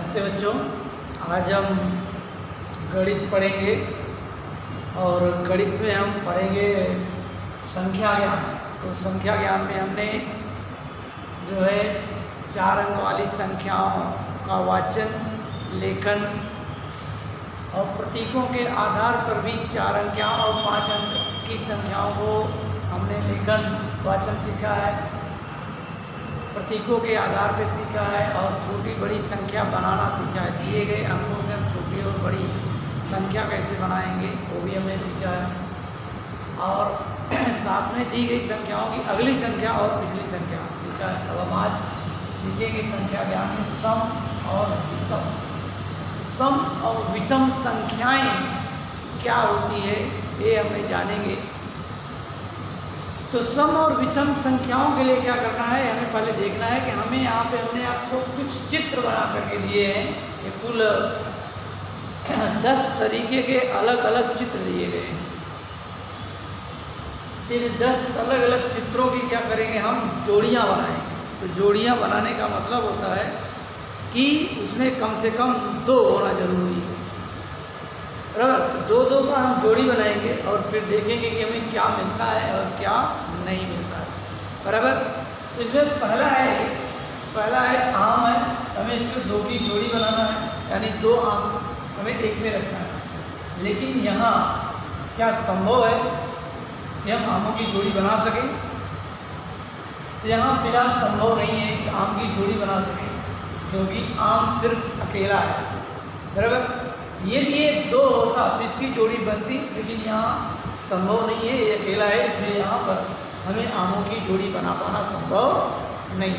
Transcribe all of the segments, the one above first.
नमस्ते बच्चों, आज हम गणित पढ़ेंगे और गणित में हम पढ़ेंगे संख्या ज्ञान। तो संख्या ज्ञान में हमने जो है 4 अंक वाली संख्याओं का वाचन, लेखन और प्रतीकों के आधार पर भी 4 अंक और 5 अंक की संख्याओं को हमने लेखन वाचन सीखा है, प्रतीकों के आधार पर सीखा है और छोटी बड़ी संख्या बनाना सीखा है। दिए गए अंकों से हम छोटी और बड़ी संख्या कैसे बनाएंगे वो भी हमने सीखा है और साथ में दी गई संख्याओं की अगली संख्या और पिछली संख्या सीखा है। अब हम आज सीखेंगे संख्या ज्ञान में सम और विषम। सम और विषम संख्याएं क्या होती है ये हमें जानेंगे। तो सम और विषम संख्याओं के लिए क्या करना है, हमें पहले देखना है कि हमें यहाँ पे हमने आपको कुछ चित्र बना करके दिए हैं। ये कुल 10 तरीके के अलग अलग चित्र दिए गए हैं। इन 10 अलग अलग चित्रों की क्या करेंगे, हम जोड़ियाँ बनाएंगे। तो जोड़ियाँ बनाने का मतलब होता है कि उसमें कम से कम 2 होना जरूरी है। बराबर, तो 2 का हम जोड़ी बनाएंगे और फिर देखेंगे कि हमें क्या मिलता है और क्या नहीं मिलता है। बराबर, तो इसमें पहला है आम है, हमें इसको 2 की जोड़ी बनाना है, यानी 2 आम हमें एक में रखना है। लेकिन यहाँ क्या संभव है कि हम आमों की जोड़ी बना सकें? तो यहाँ फिलहाल संभव नहीं है कि आम की जोड़ी बना सकें, क्योंकि आम सिर्फ अकेला है। बराबर, यदि ये 2 होता तो इसकी जोड़ी बनती, लेकिन यहाँ संभव नहीं है, ये अकेला है, इसलिए यहाँ पर हमें आमों की जोड़ी बना पाना संभव नहीं।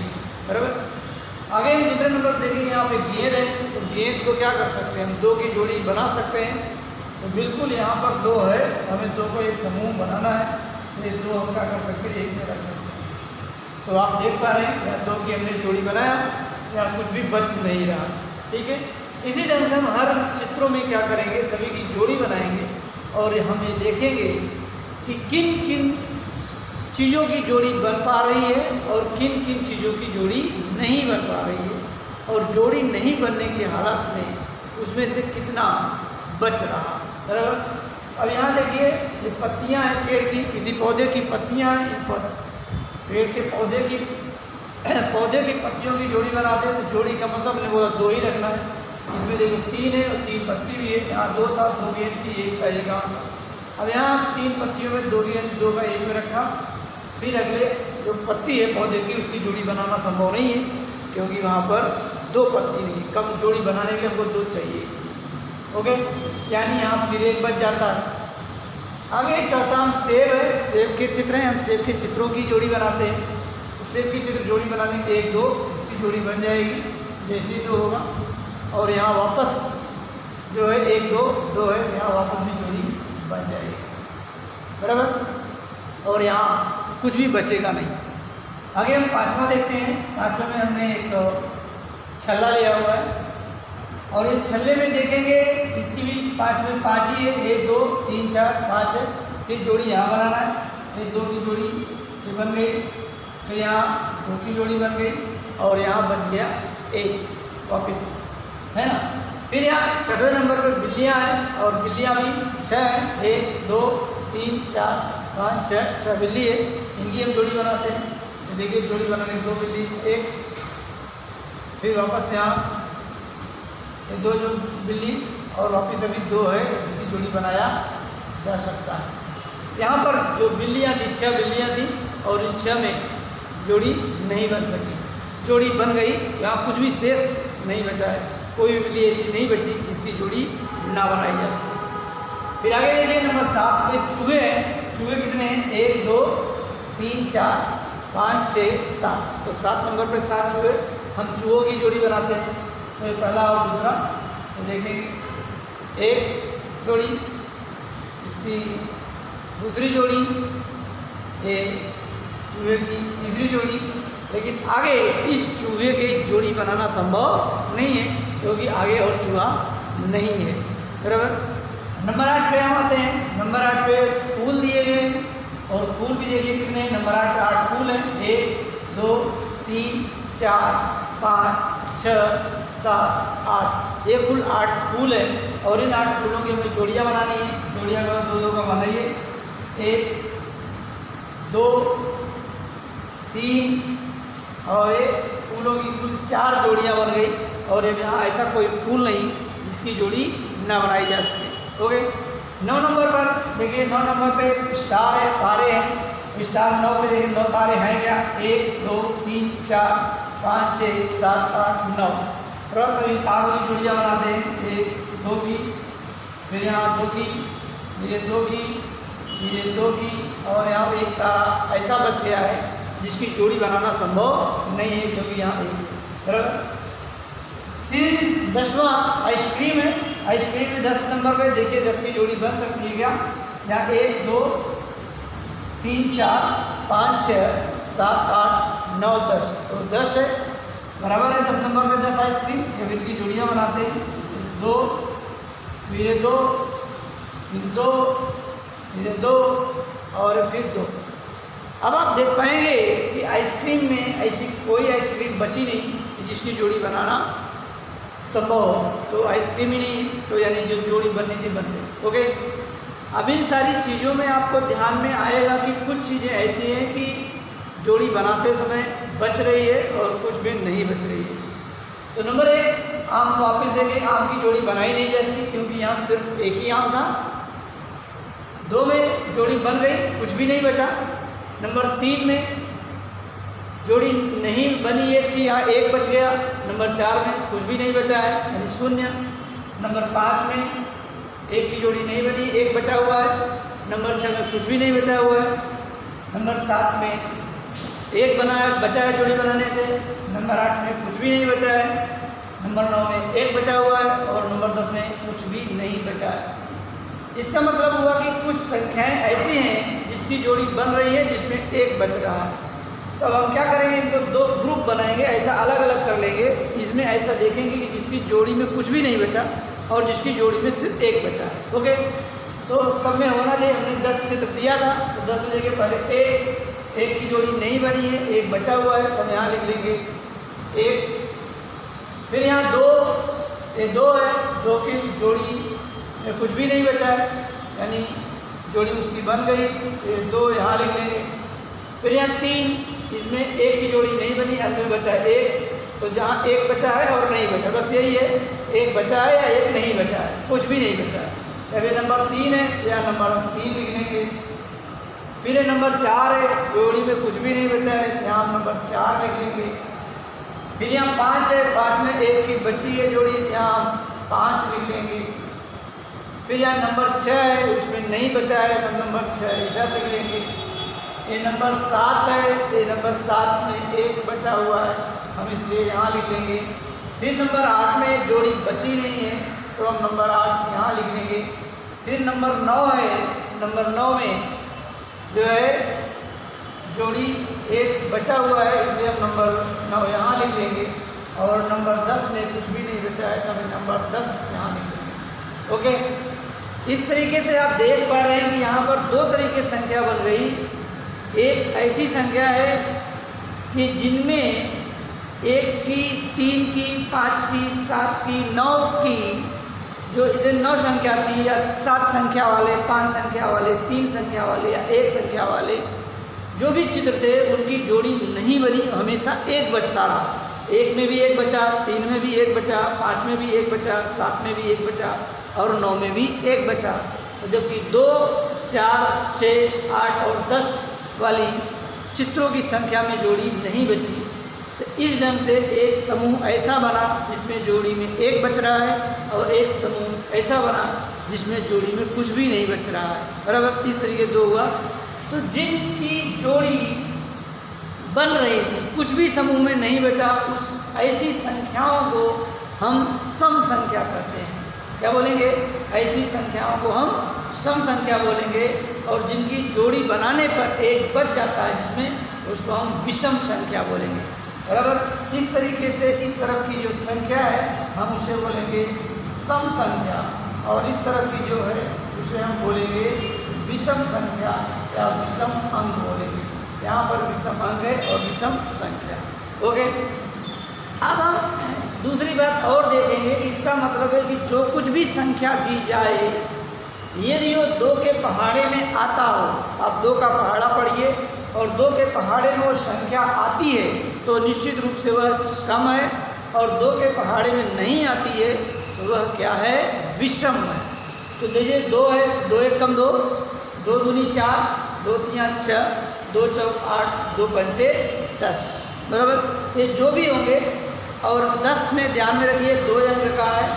बराबर, आगे हम दूसरे नंबर देखेंगे। यहाँ पे गेंद है, तो गेंद को क्या कर सकते हैं, हम 2 की जोड़ी बना सकते हैं। तो बिल्कुल यहाँ पर 2 है, हमें 2 को एक समूह बनाना है, तो ये 2 हम क्या कर सकते हैं, एक में रख सकते हैं। तो आप देख पा रहे हैं या 2 की हमने जोड़ी बनाया या कुछ भी बच नहीं रहा। ठीक है, इसी ढंग से हम हर चित्रों में क्या करेंगे, सभी की जोड़ी बनाएंगे और हम ये देखेंगे कि किन किन चीज़ों की जोड़ी बन पा रही है और किन किन चीज़ों की जोड़ी नहीं बन पा रही है, और जोड़ी नहीं बनने की हालत में उसमें से कितना बच रहा। बराबर, अब यहाँ देखिए ये पत्तियाँ हैं पेड़ की, किसी पौधे की पत्तियाँ हैं, पेड़ के पौधे की पत्तियों की जोड़ी बना दें। तो जोड़ी का मतलब मैंने बोला 2 ही रखना है। इसमें देखो 3 है और 3 पत्ती भी है, यहाँ 2 था, 2 गेंद थी, 1 का 1 आम। अब यहाँ 3 पत्तियों में 2 गेंद, 2 का 1 में रखा। फिर अगले जो पत्ती है पौधे की उसकी जोड़ी बनाना संभव नहीं है, क्योंकि वहाँ पर 2 पत्ती नहीं, कम जोड़ी बनाने के लिए हमको 2 चाहिए। ओके, यानी यहाँ फिर 1 बच जाता है। आगे चौथा हम सेब है, सेब के चित्र हैं, हम सेब के चित्रों की जोड़ी बनाते हैं। तो सेब की चित्र जोड़ी बनाने के 1 2 इसकी जोड़ी बन जाएगी, जैसे ही 2 होगा। और यहाँ वापस जो है 1 2 है, यहाँ वापस भी जोड़ी बन जाएगी। बराबर, और यहाँ कुछ भी बचेगा नहीं। आगे हम 5वां देखते हैं। 5वें में हमने एक छल्ला लिया हुआ है और ये छल्ले में देखेंगे इसकी भी 5 में 5 ही है, 1 2 3 4 5 है। फिर जोड़ी यहाँ बनाना है, 1 2 की जोड़ी ये बन गई, फिर यहाँ 2 की जोड़ी बन गई और यहाँ बच गया 1 वापस, है ना। फिर यहाँ 6वें नंबर पर बिल्लियाँ हैं और बिल्लियाँ भी 6 हैं, 1 2 3 4 5 6 बिल्ली है, इनकी हम जोड़ी बनाते हैं। तो देखिए जोड़ी बनाने 2 बिल्ली 1, फिर वापस यहाँ 2 जो बिल्ली और वापस अभी 2 है, इसकी जोड़ी बनाया जा सकता है। यहाँ पर जो बिल्लियाँ थी 6 बिल्लियाँ थी और इन 6 में जोड़ी नहीं बन सकी, जोड़ी बन गई, यहाँ कुछ भी शेष नहीं बचा है, कोई भी बिल्ली ऐसी नहीं बची जिसकी जोड़ी ना बनाई जा सके। फिर आगे देखिए नंबर 7 में चूहे हैं। चूहे कितने हैं, 1 2 3 4 5 6 7। तो 7 नंबर पर 7 चूहे, हम चूहों की जोड़ी बनाते हैं। तो ये पहला और दूसरा, तो देखेंगे 1 जोड़ी, इसकी दूसरी जोड़ी, ये चूहे की तीसरी जोड़ी। लेकिन आगे इस चूहे की जोड़ी बनाना संभव नहीं है, क्योंकि आगे और चूहा नहीं है। बराबर, नंबर 8 पे हम आते हैं। नंबर 8 पे फूल दिए गए और फूल भी देखिए कितने, नंबर 8 फूल है, 1 2 3 4 5 6 7, 8, ये कुल 8 फूल है और इन 8 फूलों की हमें जोड़ियाँ बनानी है। जोड़ियाँ का 2-2 का बनाइए, 1, 2, 3 और ये फूलों की कुल 4 जोड़ियाँ बन गई। और यहाँ ऐसा कोई फूल नहीं जिसकी जोड़ी ना बनाई जा सके। ओके, 9 नंबर पर देखिए, 9 नंबर पे स्टार है, तारे हैं। स्टार 9 पे देखिए 9 तारे हैं क्या, 1, 2, 3, 4, 5, 6, 7, 8, 9। तो ये तारों की जोड़ियाँ बनाते हैं, 1, 2 की, फिर यहाँ 2 की, फिर ये 2 की, फिर ये 2 की और यहाँ एक तारा ऐसा बच गया है जिसकी जोड़ी बनाना संभव नहीं है क्योंकि यहाँ एक। फिर 10वां आइसक्रीम है। आइसक्रीम में 10 नंबर पे देखिए 10 की जोड़ी बन सकती है क्या, यहाँ 1, 2, 3, 4, 5, 6, 7, 8, 9, 10, तो 10 है, बराबर है 10 नंबर पे 10 आइसक्रीम। या फिर की जोड़ियाँ बनाते हैं, 2, फिर ये 2, फिर 2, फिर ये 2 और फिर 2। अब आप देख पाएंगे कि आइसक्रीम में ऐसी कोई आइसक्रीम बची नहीं जिसकी जोड़ी बनाना संभव हो, तो आइसक्रीम ही नहीं, तो यानी जो जोड़ी बननी थी बन गई। ओके, अब इन सारी चीज़ों में आपको ध्यान में आएगा कि कुछ चीज़ें ऐसी हैं कि जोड़ी बनाते समय बच रही है और कुछ भी नहीं बच रही है। तो नंबर 1, आम वापस देखें, आम की जोड़ी बनाई नहीं जा सकती क्योंकि यहाँ सिर्फ एक ही आम था। 2 में जोड़ी बन गई, कुछ भी नहीं बचा। नंबर 3 में जोड़ी नहीं बनी है कि यहाँ 1 बच गया। नंबर 4 में कुछ भी नहीं बचा है यानी 0। नंबर 5 में 1 की जोड़ी नहीं बनी, 1 बचा हुआ है। नंबर 6 में कुछ भी नहीं बचा हुआ है। नंबर 7 में 1 बचा है जोड़ी बनाने से। नंबर 8 में कुछ भी नहीं बचा है। नंबर 9 में 1 बचा हुआ है और नंबर 10 में कुछ भी नहीं बचा है। इसका मतलब हुआ कि कुछ संख्याएं ऐसी हैं जिसकी जोड़ी बन रही है जिसमें 1 बच रहा है। तो अब हम क्या करेंगे, इनको 2 ग्रुप बनाएंगे, ऐसा अलग अलग कर लेंगे। इसमें ऐसा देखेंगे कि जिसकी जोड़ी में कुछ भी नहीं बचा और जिसकी जोड़ी में सिर्फ 1 बचा है। ओके, तो सब में होना चाहिए। हमने 10 चित्र दिया था, तो 10 में देखिए पहले 1 की जोड़ी नहीं बनी है, 1 बचा हुआ है, तो हम यहाँ लिख लेंगे 1। फिर यहाँ 2, ये 2 है, 2 की जोड़ी में कुछ भी नहीं बचा है यानी जोड़ी उसकी बन गई, ये 2 यहाँ लिख लेंगे। फिर यहाँ 3, इसमें 1 की जोड़ी नहीं बनी, अंत में बचा है 1, तो जहाँ 1 बचा है और नहीं बचा, बस यही है, 1 बचा है या 1 नहीं बचा है, कुछ भी नहीं बचा है। अभी नंबर 3 है, या नंबर 3 लिख लेंगे। फिर ये नंबर 4 है, जोड़ी में कुछ भी नहीं बचा है, यहाँ नंबर 4 लिख लेंगे। फिर यहाँ 5 है, 5 में 1 की बची है जोड़ी, यहाँ 5 लिख लेंगे। फिर यहाँ नंबर 6 है, उसमें नहीं बचा है, तो नंबर 6 इधर लिख लेंगे। ये नंबर 7 है, ये नंबर 7 में 1 बचा हुआ है, हम इसलिए यहाँ लिख लेंगे। फिर नंबर 8 में जोड़ी बची नहीं है, तो हम नंबर 8 यहाँ लिख लेंगे। फिर नंबर 9 है, नंबर 9 में जो है जोड़ी 1 बचा हुआ है, इसलिए हम नंबर 9 यहाँ लिख लेंगे। और नंबर 10 में कुछ भी नहीं बचा है, तो हमें नंबर 10 यहाँ लिख लेंगे। ओके, इस तरीके से आप देख पा रहे हैं कि यहाँ पर 2 तरीके से संख्या बन गई। एक ऐसी संख्या है कि जिनमें 1 की, 3 की, 5 की, 7 की, 9 की, जो इधर 9 संख्या थी या 7 संख्या वाले, 5 संख्या वाले, 3 संख्या वाले या 1 संख्या वाले जो भी चित्र थे उनकी जोड़ी नहीं बनी, हमेशा 1 बचता रहा। 1 में भी 1 बचा, 3 में भी 1 बचा, 5 में भी 1 बचा, 7 में भी 1 बचा और 9 में भी 1 बचा। तो जबकि 2, 4, 6, 8 और 10 वाली चित्रों की संख्या में जोड़ी नहीं बची। तो इस ढंग से एक समूह ऐसा बना जिसमें जोड़ी में 1 बच रहा है और एक समूह ऐसा बना जिसमें जोड़ी में कुछ भी नहीं बच रहा है। बराबर, इस तरीके 2 हुआ। तो जिनकी जोड़ी बन रही थी, कुछ भी समूह में नहीं बचा, उस ऐसी संख्याओं को हम सम संख्या कहते हैं। क्या बोलेंगे? ऐसी संख्याओं को हम सम संख्या बोलेंगे। और जिनकी जोड़ी बनाने पर 1 बच जाता है जिसमें, उसको हम विषम संख्या बोलेंगे। बराबर, इस तरीके से इस तरफ की जो संख्या है हम उसे बोलेंगे सम संख्या, और इस तरफ की जो है उसे हम बोलेंगे विषम संख्या या विषम अंक बोलेंगे। यहाँ पर विषम अंक है और विषम संख्या। ओके, अब हम दूसरी बात और देखेंगे, इसका मतलब है कि जो कुछ भी संख्या दी जाए, यदि वो 2 के पहाड़े में आता हो, आप 2 का पहाड़ा पढ़िए और 2 के पहाड़े में वो संख्या आती है तो निश्चित रूप से वह सम है, और 2 के पहाड़े में नहीं आती है तो वह क्या है, विषम है। तो देखिए 2 है, 2 एक कम 2, 2 दूनी 4, 2 तिया 6, 2 चौक 8, 2 पंचे 10, बराबर। ये जो भी होंगे, और 10 में ध्यान में रखिए 2 अंक का है।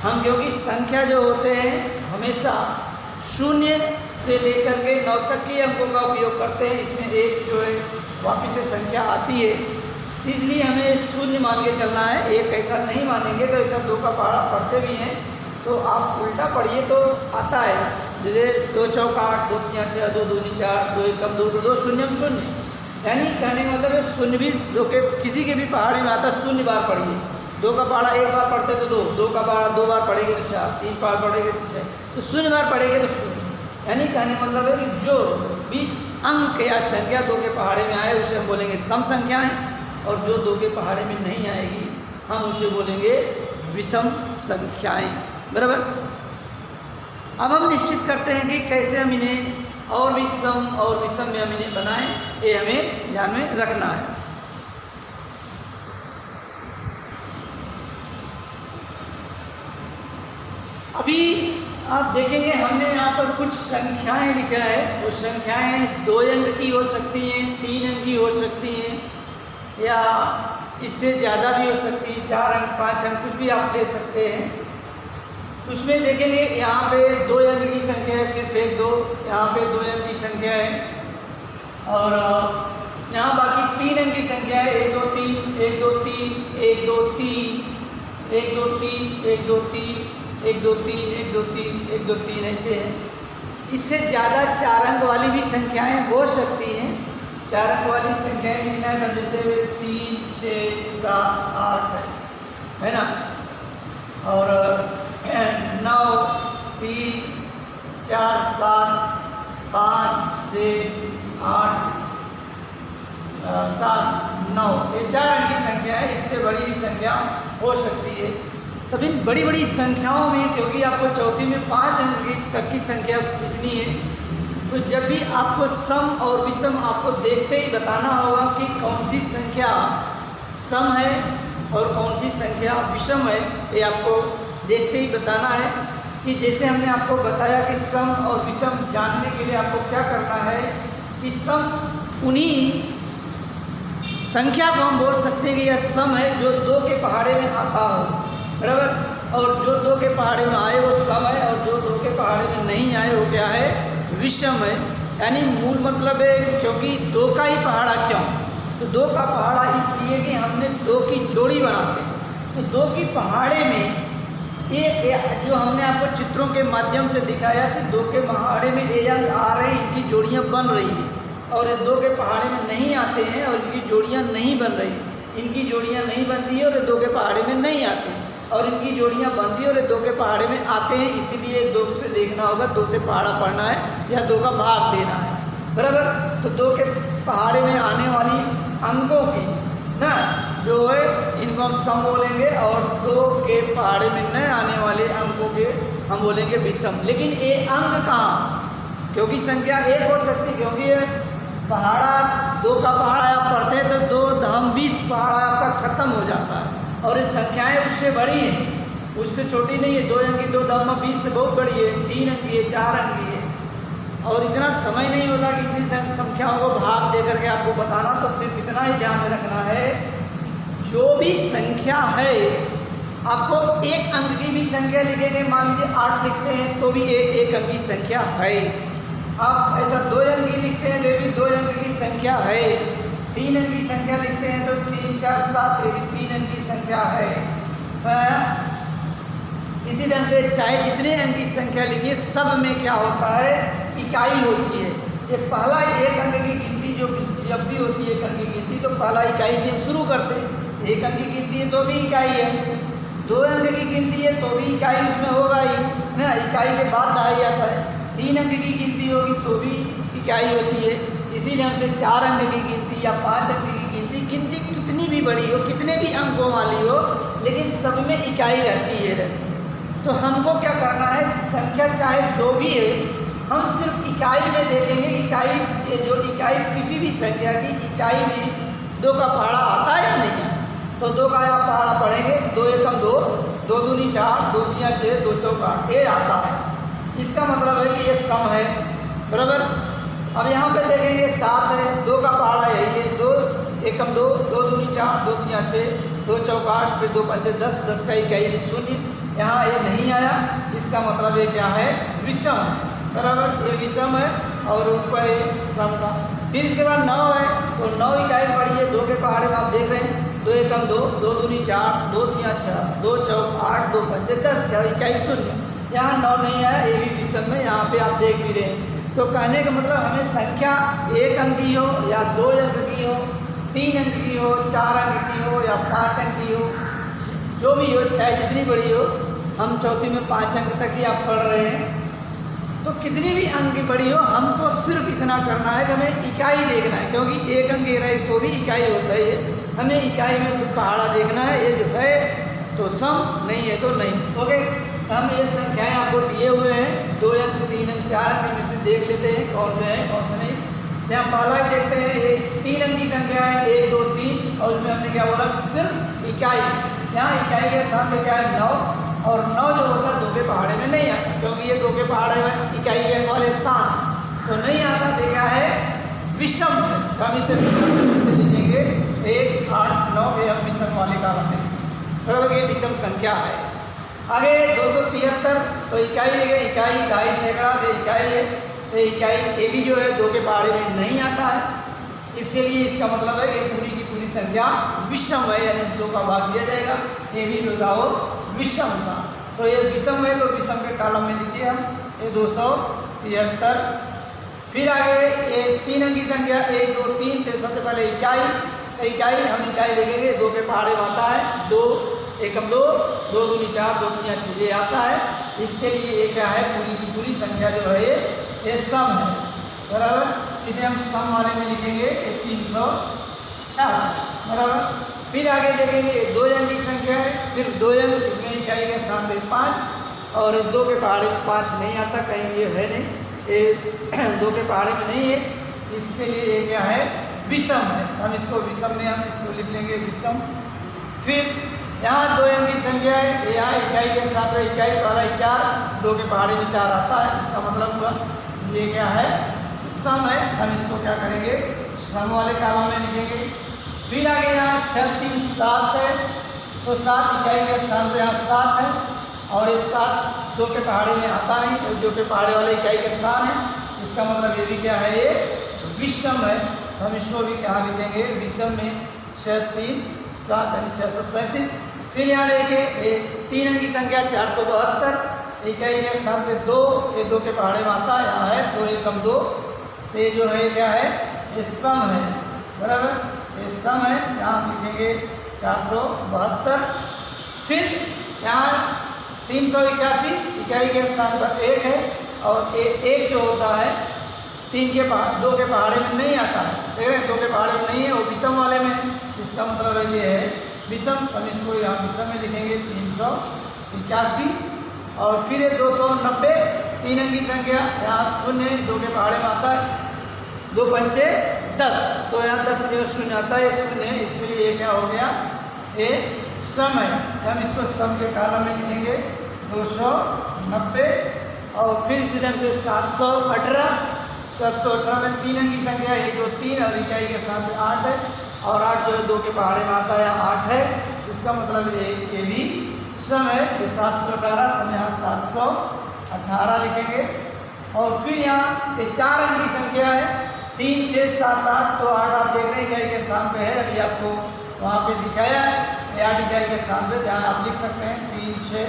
हम क्योंकि संख्या जो होते हैं हमेशा 0 से लेकर के 9 तक के अंकों का उपयोग करते हैं, इसमें एक जो है वापिस से संख्या आती है, इसलिए हमें 0 मान के चलना है। एक ऐसा नहीं मानेंगे तो ऐसा 2 का पहाड़ा पढ़ते भी हैं तो आप उल्टा पढ़िए तो आता है, जैसे 2 चौक 8, 2 तिया 6, 2 दूनी 4, 2 एक कम 2, 2 शून्य 0, यानी कहने का मतलब है 0 भी 2 के किसी के भी पहाड़े में आता, 0 बार पढ़िए। 2 का पहाड़ा एक बार पढ़ते तो 2, 2 का पहाड़ा 2 बार पढ़ेंगे तो 4, 3 बार पढ़ेंगे तो 6, तो 0 बार पढ़ेंगे तो 0। यानी कहने का मतलब है कि जो भी अंक या संख्या 2 के पहाड़े में आए उसे हम बोलेंगे सम संख्याएं, और जो 2 के पहाड़े में नहीं आएगी हम उसे बोलेंगे विषम संख्याएं, बराबर। अब हम निश्चित करते हैं कि कैसे हम इन्हें और भी सम और विषम में हम इन्हें बनाएं, ये हमें ध्यान में रखना है। अभी आप देखेंगे हमने यहाँ पर कुछ संख्याएं लिखा है, वो संख्याएं 2 अंक की हो सकती हैं, 3 अंक की हो सकती हैं, या इससे ज़्यादा भी हो सकती है, 4 अंक 5 अंक कुछ भी आप ले सकते हैं। उसमें देखेंगे यहाँ पे 2 अंक की संख्या है, सिर्फ 1 2, यहाँ पे 2 अंक की संख्या है, और यहाँ बाकी 3 अंक की संख्या है, 1 2 3, 1 2 3, 1 2 3, 1 2 3, 1 2 3, 1 2 3, 1 2 3, 1 2 3 ऐसे है। इससे ज़्यादा 4 अंक वाली भी संख्याएं हो सकती हैं। 4 अंक वाली संख्याएं लिखना है, जैसे 3 6 7 8 है ना, और 9 3 4 7 5 6 8 7 9, ये 4 अंक की संख्या है। इससे बड़ी भी संख्या हो सकती है। तब इन बड़ी बड़ी संख्याओं में, क्योंकि आपको चौथी में 5 अंक तक की संख्या सीखनी है, तो जब भी आपको सम और विषम आपको देखते ही बताना होगा कि कौन सी संख्या सम है और कौन सी संख्या विषम है, ये आपको देखते ही बताना है। कि जैसे हमने आपको बताया कि सम और विषम जानने के लिए आपको क्या करना है कि सम उन्हीं संख्या को हम बोल सकते हैं कि यह सम है जो 2 के पहाड़े में आता हो, बराबर, और जो 2 के पहाड़े में आए वो सम है, और जो 2 के पहाड़े में नहीं आए वो क्या है, विषम है। यानी मूल मतलब है, क्योंकि 2 का ही पहाड़ा क्यों, तो 2 का पहाड़ा इसलिए कि हमने 2 की जोड़ी बनाते हैं, तो 2 की पहाड़े में ये जो हमने आपको चित्रों के माध्यम से दिखाया कि 2 के पहाड़े में ये अंक आ रहे हैं, इनकी जोड़ियाँ बन रही हैं, और ये 2 के पहाड़े में नहीं आते हैं और इनकी जोड़ियाँ नहीं बन रही, इनकी जोड़ियाँ नहीं बनती है और ये 2 के पहाड़े में नहीं आते हैं, और इनकी जोड़ियाँ बनती है और ये 2 के पहाड़े में आते हैं। इसीलिए 2 से देखना होगा, 2 से पहाड़ा पढ़ना है या 2 का भाग देना है, बराबर। तो 2 के पहाड़े में आने वाली अंकों की ना जो है इनको हम सम बोलेंगे, और 2 के पहाड़े में न आने वाले अंकों के हम बोलेंगे विषम। लेकिन ये अंक कहाँ, क्योंकि संख्या 1 हो सकती, क्योंकि ये पहाड़ा 2 का पहाड़ा आप पढ़ते हैं तो 2 धाम 20 पहाड़ा आपका खत्म हो जाता है, और ये संख्याएं उससे बड़ी हैं, उससे छोटी नहीं है। 2 अंक की 2 धाम 20 से बहुत बड़ी है, 3 अंक की है, 4 अंक की है, और इतना समय नहीं होता कि इतनी संख्याओं को भाग दे करके आपको बताना। तो सिर्फ इतना ही ध्यान में रखना है, जो भी संख्या है, आपको 1 अंक की भी संख्या लिखेंगे, मान लीजिए 8 लिखते हैं तो भी 1 अंक की संख्या है। आप ऐसा 2 अंक की लिखते हैं जो भी 2 अंक की संख्या है, 3 अंक की संख्या लिखते हैं तो 3 4 7 ये भी 3 अंक की संख्या है। इसी ढंग से चाहे जितने अंक की संख्या लिखिए, सब में क्या होता है, इकाई होती है। ये पहला 1 अंक की गिनती जो जब भी होती है 1 अंक की गिनती, तो पहला इकाई से हम शुरू करते हैं। 1 अंक की गिनती है तो भी इकाई है, 2 अंक की गिनती है तो भी इकाई उसमें होगा ही ना, इकाई के बाद दहाई आता है। 3 अंक की गिनती होगी तो भी इकाई होती है। इसी ढंग से 4 अंक की गिनती या 5 अंक की गिनती कितनी भी बड़ी हो, कितने भी अंकों वाली हो, लेकिन सब में इकाई रहती है। तो हमको क्या करना है, संख्या चाहे जो भी है हम सिर्फ इकाई में देखेंगे। इकाई जो इकाई किसी भी संख्या की इकाई में 2 का पहाड़ा आता है या नहीं है, तो 2 का आप पहाड़ा पढ़ेंगे, 2 एकम 2, 2 दूनी 4, 2 तिया 6, 2 चौका 8, ये आता है। इसका मतलब है कि ये सम है, बराबर। अब यहाँ पे देखेंगे 7 है, 2 का पहाड़ा यही है, 2 एकम 2, 2 दूनी 4, 2 तिया 6, 2 चौका 8, फिर 2 पंचे 10, 10 का इकाई 0। यहाँ ये नहीं आया, इसका मतलब ये क्या है, विषम है, बराबर। ये विषम है और ऊपर ये सम का। फिर इसके बाद 9 है, तो 9 इकाई पड़ी है, 2 के पहाड़े में आप देख रहे हैं, 2 एकम 2, 2 दूनी 4, 2 तिया 6, 2 चौक 8, 2 पंचे 10 का इकाई 0। यहाँ 9 नहीं आया, ये भी विषम है, यहाँ पे आप देख भी रहे हैं। तो कहने का मतलब हमें संख्या 1 अंक की हो या 2 अंक की हो, 3 अंक की हो, 4 अंक की हो या 5 अंक की हो, जो भी हो, चाहे जितनी बड़ी हो। हम चौथी में 5 अंक तक ही आप पढ़ रहे हैं, तो कितनी भी अंक की बड़ी हो, हमको सिर्फ इतना करना है कि हमें इकाई देखना है, क्योंकि 1 अंक रहे तो भी इकाई होता है। हमें इकाई में पहाड़ा देखना है, ये जो है तो सम, नहीं है तो नहीं। ओके, हम ये संख्याएं आपको दिए हुए हैं, 2 अंक, 3 अंक, 4 अंक, इसमें देख लेते हैं कौन से हैं कौन से नहीं। यहाँ पहला देखते हैं, ये 3 अंक की संख्या है, 1 2 3, और उसमें हमने क्या बोला, सिर्फ इकाई। यहाँ इकाई के स्थान पे क्या है, 9, और 9 जो होता है 2 के पहाड़े में नहीं आता, क्योंकि ये 2 के पहाड़े में इकाई के वाले स्थान तो नहीं आता। तो क्या है, विषम है। हम इसे विषम से लिखेंगे 1 8 9, ये हम विषम वाले कालम में, बराबर। ये विषम संख्या है। आगे 273, तो इकाई है, इकाई 2.5 सैकड़ा इकाई है। तो इकाई ये भी जो है 2 के पहाड़े में नहीं आता है, इसके लिए इसका मतलब है कि पूरी की पूरी संख्या विषम है, यानी 2 का भाग दिया जाएगा। ये भी जो था वो विषम था, तो ये विषम है, तो विषम के कॉलम में लिखिए हम ये 273। फिर आगे ये 3 अंक की संख्या 1 2 3, तो सबसे पहले इकाई हम इकाई देखेंगे, 2 के पहाड़े में आता है, 2 एकम 2, 2 दूनी 4, 2 तिया 6 ये आता है। इसके लिए ये क्या है, पूरी की पूरी संख्या जो है ये सम है, बराबर। इसे हम सम वाले में लिखेंगे 360, बराबर। फिर आगे देखेंगे 2 अंक की संख्या है, सिर्फ 2 अंक, इसमें इकाई के स्थान पे 5, और 2 के पहाड़े में 5 नहीं आता, कहीं ये है नहीं, ये 2 के पहाड़े में नहीं है, इसके लिए ये क्या है, विषम है। हम इसको विषम में हम इसको लिख लेंगे विषम। फिर यहाँ 2 अंक की संख्या है, यहाँ इकाई के साथ में इकाई पहला 4, 2 के पहाड़े में 4 आता है, इसका मतलब हुआ ये क्या है, सम है। हम इसको क्या करेंगे, सम वाले कॉलम में लिखेंगे। फिर आगे यहाँ 6 3 7 है, तो 7 इकाई के स्थान पे यहाँ 7 है, और इस 7 2 के पहाड़े में आता नहीं, तो 2 के पहाड़े वाले इकाई के स्थान है, इसका मतलब ये भी क्या है, ये विषम है। हम इसको भी यहाँ लिखेंगे विषम में 6 3 7 यानी 637। फिर यहाँ देखिए 3 अंक की संख्या 472, इकाई के स्थान पे 2, ये 2 के पहाड़े में आता है, यहाँ है 2 एकम 2, तो ये जो है क्या है, ये सम है, बराबर। ये सम है, यहाँ लिखेंगे 472। फिर यहाँ 381, इकाई के स्थान पर 1 है, और 1 जो होता है 2 के पहाड़े में नहीं आता है, देख रहे हैं, 2 के पहाड़े में नहीं है, वो विषम वाले में, इसका मतलब ये है विषम। हम इसको यहाँ विषम में लिखेंगे 381। और फिर ये 290, 3 अंक की संख्या, यहाँ 0 2 के पहाड़े में आता है, 2 पंचे 10, तो यहाँ 10 में 0 आता है, 0, इसके लिए ये क्या हो गया, ये सम है। हम इसको सम के कॉलम में लिखेंगे 290। और फिर इसी ढंग से 718 में 3 अंक की संख्या 1 2 3, और इकाई के साथ 8 है, और 8 जो है 2 के पहाड़े में आता है, 8 है, इसका मतलब ये भी सम है। ये 718, हम यहाँ 718 लिखेंगे। और फिर यहाँ ये 4 अंक की संख्या है, 3 6 7 8, तो 8 आप देख रहे हैं इकाई के स्थान पे है, अभी आपको वहाँ पे दिखाया है, 8 इकाई के स्थान पे, ध्यान आप लिख सकते हैं 3 6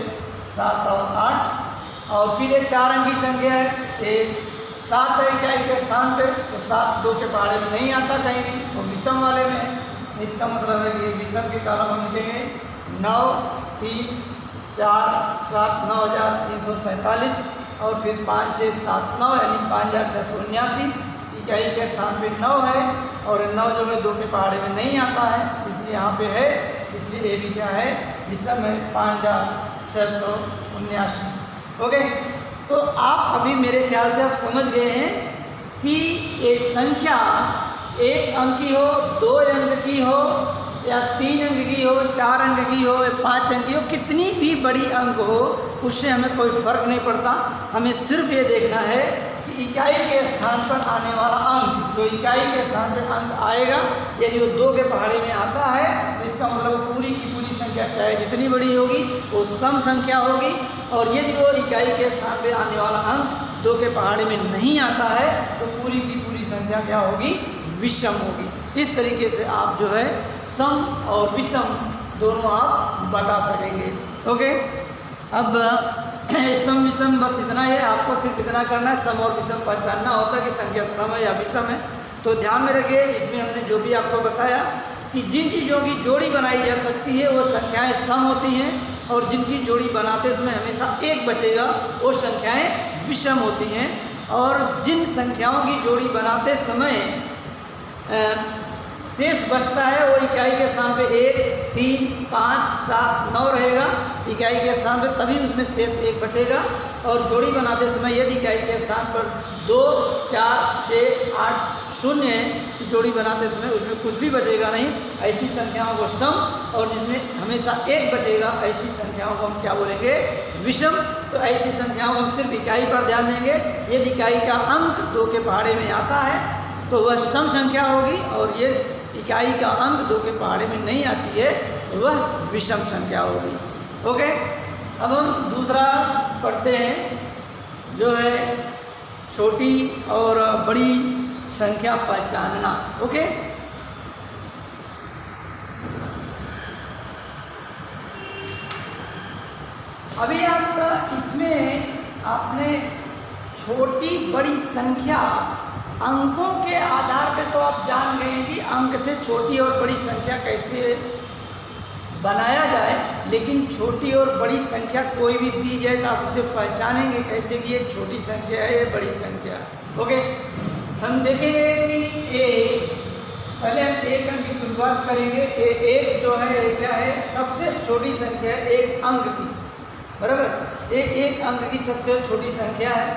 7 और 8। और फिर ये 4 अंक की संख्या है, एक 7 इकाई के स्थान पे, तो 7 2 के पहाड़े में नहीं आता कहीं भी, तो विषम वाले में है। इसका मतलब है कि विषम के कॉलम हम लिखेंगे 9 3 4 7 9347, और फिर 5 6 7 9 यानी 5679, इकाई के स्थान पे 9 है, और 9 जो है 2 के पहाड़े में नहीं आता है, इसलिए यहाँ पे है इसलिए ये भी क्या है, विषम है। 5679। ओके, तो आप अभी मेरे ख्याल से आप समझ गए हैं कि ये संख्या 1 अंक की हो, 2 अंक की हो, या 3 अंक की हो, 4 अंक की हो, या 5 अंक की हो, कितनी भी बड़ी अंक हो, उससे हमें कोई फर्क नहीं पड़ता। हमें सिर्फ ये देखना है कि इकाई के स्थान पर आने वाला अंक, जो इकाई के स्थान पर अंक आएगा, यदि वो 2 के पहाड़े में आता है तो इसका मतलब पूरी की पूरी संख्या चाहे जितनी बड़ी होगी वो सम संख्या होगी, और यदि वो इकाई के स्थान पर आने वाला अंक 2 के पहाड़े में नहीं आता है तो पूरी की पूरी संख्या क्या होगी, विषम होगी। इस तरीके से आप जो है सम और विषम दोनों आप बता सकेंगे। ओके, अब सम विषम बस इतना ही है, आपको सिर्फ इतना करना है, सम और विषम पहचानना होता है कि संख्या सम है या विषम है। तो ध्यान में रखिए, इसमें हमने जो भी आपको बताया कि जिन चीज़ों की जोड़ी बनाई जा सकती है वो संख्याएं सम होती हैं, और जिनकी जोड़ी बनाते समय हमेशा 1 बचेगा वो संख्याएं विषम होती हैं, और जिन संख्याओं की जोड़ी बनाते समय शेष बचता है वो इकाई के स्थान पे 1, 3, 5, 7, 9 रहेगा इकाई के स्थान पे, तभी उसमें शेष 1 बचेगा। और जोड़ी बनाते समय यदि इकाई के स्थान पर 2, 4, 6, 8, 0 है, जोड़ी बनाते समय उसमें कुछ भी बचेगा नहीं, ऐसी संख्याओं को सम, और जिसमें हमेशा 1 बचेगा ऐसी संख्याओं को हम क्या बोलेंगे, विषम। तो ऐसी संख्याओं को हम सिर्फ इकाई पर ध्यान देंगे। यदि इकाई का अंक 2 के पहाड़े में आता है तो वह सम संख्या होगी, और ये इकाई का अंक 2 के पहाड़े में नहीं आती है वह विषम संख्या होगी। ओके, अब हम दूसरा पढ़ते हैं, जो है छोटी और बड़ी संख्या पहचानना। ओके, अभी आपका इसमें आपने छोटी बड़ी संख्या अंकों के आधार पे तो आप जान गए हैं कि अंक से छोटी और बड़ी संख्या कैसे बनाया जाए, लेकिन छोटी और बड़ी संख्या कोई भी दी जाए तो आप उसे पहचानेंगे कैसे कि ये छोटी संख्या है, ये बड़ी संख्या है। ओके, हम देखेंगे कि पहले हम 1 अंक की शुरुआत करेंगे। 1 जो है ये क्या है, सबसे छोटी संख्या है 1 अंक की, बराबर। ये 1 अंक की सबसे छोटी संख्या है।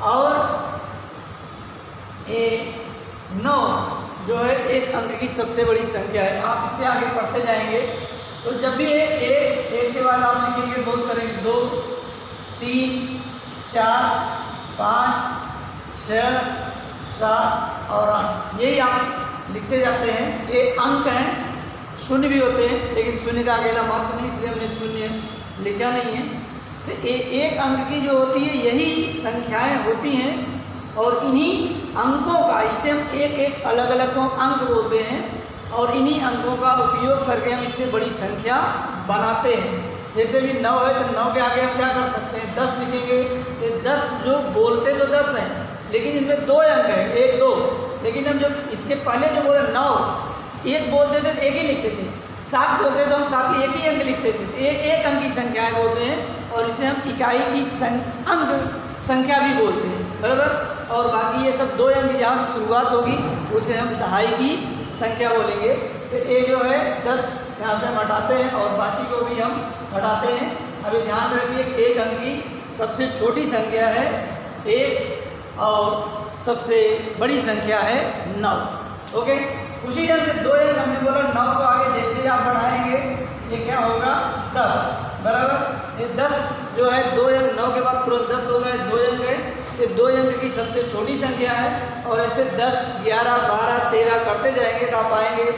और 9 जो है 1 अंक की सबसे बड़ी संख्या है। आप इससे आगे पढ़ते जाएंगे तो जब भी एक के बाद आप लिखेंगे, बहुत करेंगे 2, 3, 4, 5, 6, 7 और 8, यही आप लिखते जाते हैं। ये अंक हैं, शून्य भी होते हैं, लेकिन शून्य का अकेला महत्व नहीं, इसलिए हमने शून्य लिखा नहीं है। तो 1 अंक की जो होती है यही संख्याएं होती हैं, और इन्हीं अंकों का, इसे हम एक अलग अलग को अंक बोलते हैं, और इन्हीं अंकों का उपयोग करके हम इससे बड़ी संख्या बनाते हैं। जैसे भी 9 है तो 9 के आगे हम क्या कर सकते हैं, 10 लिखेंगे। ये 10 जो बोलते तो 10 हैं, लेकिन इसमें 2 अंक हैं, 1, 2, लेकिन हम जब इसके पहले जो बोले 9, 1 बोलते थे तो 1 ही लिखते थे, 7 बोलते तो हम 7 1 ही अंक लिखते थे। ये 1 अंक की संख्याएँ बोलते हैं, और इसे हम इकाई की अंक संख्या भी बोलते हैं, बराबर। और बाकी ये सब 2 अंक जहाँ से शुरुआत होगी उसे हम दहाई की संख्या बोलेंगे। तो ये जो है 10 यहाँ से हम हटाते हैं, और बाकी को भी हम हटाते हैं। अभी ध्यान रखिए, 1 अंक की सबसे छोटी संख्या है 1, और सबसे बड़ी संख्या है 9। ओके, उसी ढंग से 2 अंक हमने बोला, 9 को आगे जैसे आप बढ़ाएंगे ये क्या होगा, 10, बराबर। ये 10 जो है 2 अंक, 9 के बाद तुरंत 10 हो गए, 2 अंक है। ये 2 अंक की सबसे छोटी संख्या है, और ऐसे 10, 11, 12, 13 करते जाएंगे तो आप आएंगे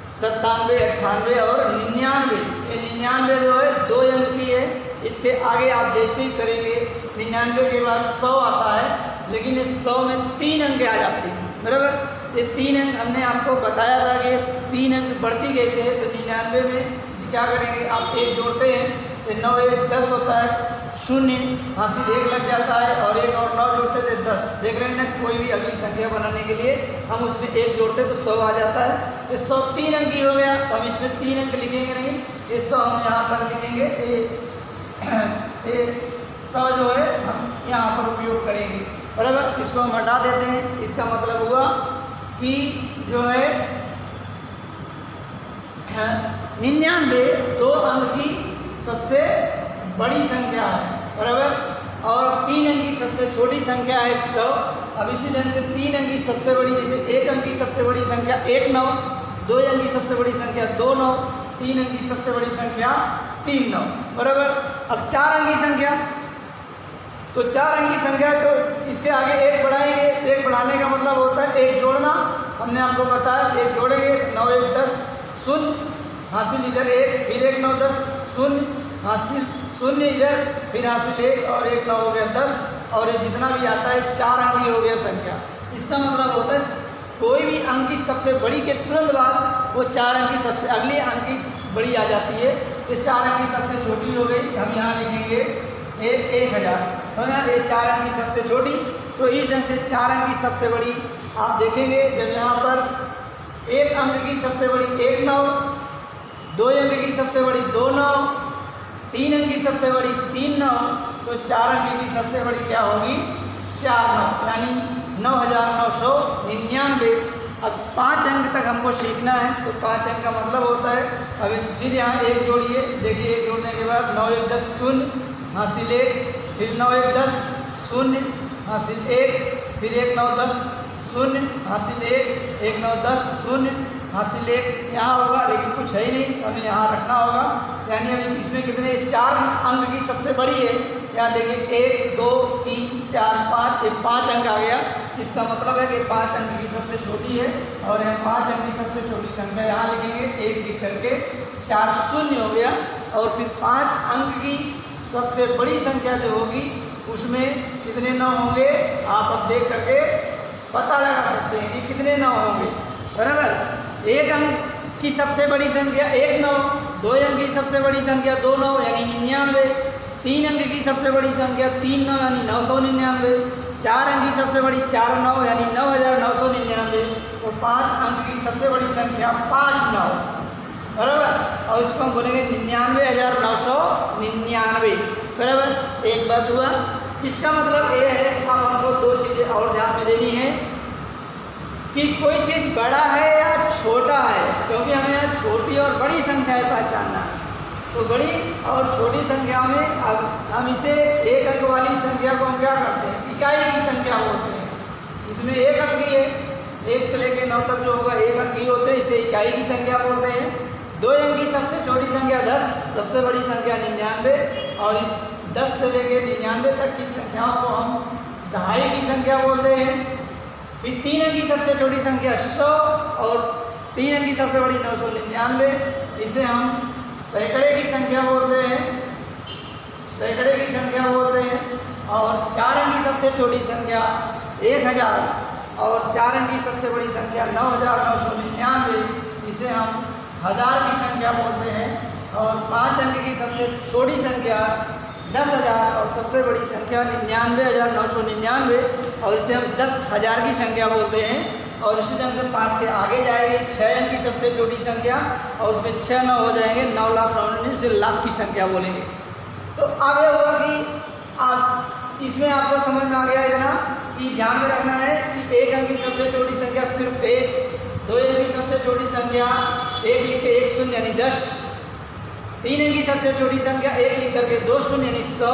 97, 98 और 99। ये 99 जो है 2 अंक की है। इसके आगे आप जैसे ही करेंगे 99 के बाद 100 आता है, लेकिन इस 100 में 3 अंक आ जाते हैं, बराबर। ये 3 अंक हमने आपको बताया था कि 3 अंक बढ़ती कैसे है। तो 99 में क्या करेंगे, आप 1 जोड़ते हैं तो 9 1 10 होता है, 0 हासिल 1 लग जाता है, और 1 और 9 जोड़ते थे 10। देख रहे हैं ना, कोई भी अगली संख्या बनाने के लिए हम उसमें 1 जोड़ते तो 100 आ जाता है। ये 100 3 अंक की हो गया, तो हम इसमें 3 अंक लिखेंगे नहीं, ये 100 हम यहाँ पर लिखेंगे। ये 100 जो है हम यहाँ पर उपयोग करेंगे, बराबर। इसको हम हटा देते हैं। इसका मतलब हुआ कि जो है 99 दो अंक की सबसे बड़ी संख्या है, बराबर। और 3 अंक की सबसे छोटी संख्या है 100। अब इसी ढंग से 3 अंक की सबसे बड़ी, जैसे 1 अंक की सबसे बड़ी संख्या 1 9, 2 अंक की सबसे बड़ी संख्या 2 9, 3 अंक की सबसे बड़ी संख्या 3 9, बराबर। अब 4 अंक की संख्या, तो 4 अंक की संख्या तो इसके आगे 1 बढ़ाएंगे। 1 बढ़ाने का मतलब होता है 1 जोड़ना। हमने आपको बताया 1 जोड़ेंगे 9 1 10 शून्य, हासिल इधर 1, फिर 1 9 10 शून्य, हासिल शून्य इधर, फिर हासिल 1 और 1 9 हो गया 10। और ये जितना भी आता है 4 अंक की हो गया संख्या। इसका मतलब होता है कोई भी अंक की सबसे बड़ी के तुरंत बाद वो 4 अंक की सबसे अगली अंक की बड़ी आ जाती है। ये 4 अंक की सबसे छोटी हो गई, हम यहाँ लिखेंगे 1000, समझा। ये 4 अंक की सबसे छोटी, तो इस ढंग से 4 अंक की सबसे बड़ी आप देखेंगे। जब यहाँ पर 1 अंक की सबसे बड़ी 1 9, 2 अंक की सबसे बड़ी 2 9, 3 अंक की सबसे बड़ी 3 9, तो 4 अंक की सबसे बड़ी क्या होगी 4 9, यानी 9999। अब 5 अंक तक हमको सीखना है, तो 5 अंक का मतलब होता है, अब फिर यहाँ 1 जोड़िए। देखिए 1 जोड़ने के बाद 9 1 10 शून्य, हासिल 1, फिर 9 1 10 शून्य, हासिल 1, फिर 1 9 10 शून्य, हासिल 1, 1 9 10 शून्य, हासिल 1 यहाँ होगा, लेकिन कुछ है ही नहीं, हमें यहाँ रखना होगा। यानी अभी इसमें कितने 4 अंक की सबसे बड़ी है। यहाँ देखिए 1 2 3 4 5, ये 5 अंक आ गया। इसका मतलब है कि 5 अंक की सबसे छोटी है, और यहाँ 5 अंक की सबसे छोटी संख्या यहाँ लिखेंगे 1 लिख करके 4 शून्य हो गया। और फिर 5 अंक की सबसे बड़ी संख्या जो होगी उसमें कितने 9 होंगे, आप अब देख करके पता लगा सकते हैं कि कितने 9 होंगे, बराबर। 1 अंक की सबसे बड़ी संख्या 1 9, 2 अंक की सबसे बड़ी संख्या 2 9 यानी 99, 3 अंक की सबसे बड़ी संख्या 3 9 यानी 999, 4 अंक की सबसे बड़ी 4 9 यानी 9999, और 5 अंक की सबसे बड़ी संख्या 5 9, बराबर। और इसको हम बोलेंगे 99,999, बराबर। एक बात हुआ। इसका मतलब ये है, अब हमको 2 चीज़ें और ध्यान में देनी है कि कोई चीज़ बड़ा है या छोटा है, क्योंकि हमें यहाँ छोटी और बड़ी संख्याएं पहचानना है। तो बड़ी और छोटी संख्या में अब हम इसे 1 अंक वाली संख्या को हम क्या करते हैं, इकाई की संख्या बोलते हैं। इसमें 1 अंक ही है, 1 से लेकर 9 तक जो होगा 1 अंक ही होते हैं, इसे इकाई की संख्या बोलते हैं। 2 अंक की सबसे छोटी संख्या 10, सबसे बड़ी संख्या 99, और इस 10 से लेकर 99 तक की संख्याओं को हम दहाई की संख्या बोलते हैं। फिर 3 अंक की सबसे छोटी संख्या 100, और 3 अंक की सबसे बड़ी 999, इसे हम सैकड़े की संख्या बोलते हैं, सैकड़े की संख्या बोलते हैं। और 4 अंक की सबसे छोटी संख्या 1000, और 4 अंक की सबसे बड़ी संख्या 9999, इसे हम हज़ार की संख्या बोलते हैं। और 5 अंक की सबसे छोटी संख्या 10,000, और सबसे बड़ी संख्या 99,999, और इसे हम 10,000 की संख्या बोलते हैं। और इसी ढंग से 5 के आगे जाएंगे 6 अंक की सबसे छोटी संख्या, और उसमें 6 9 हो जाएंगे 9,99,000, उसे लाख की संख्या बोलेंगे। तो अब यह हुआ कि आप इसमें आपको समझ में आ गया इतना कि ध्यान में रखना है कि 1 अंक की सबसे छोटी संख्या सिर्फ 1, 2 अंक की सबसे छोटी संख्या 1 लिख के 1 शून्य यानी 10, 3 अंक की सबसे छोटी संख्या 1 लिख करके 2 शून्य यानी 100,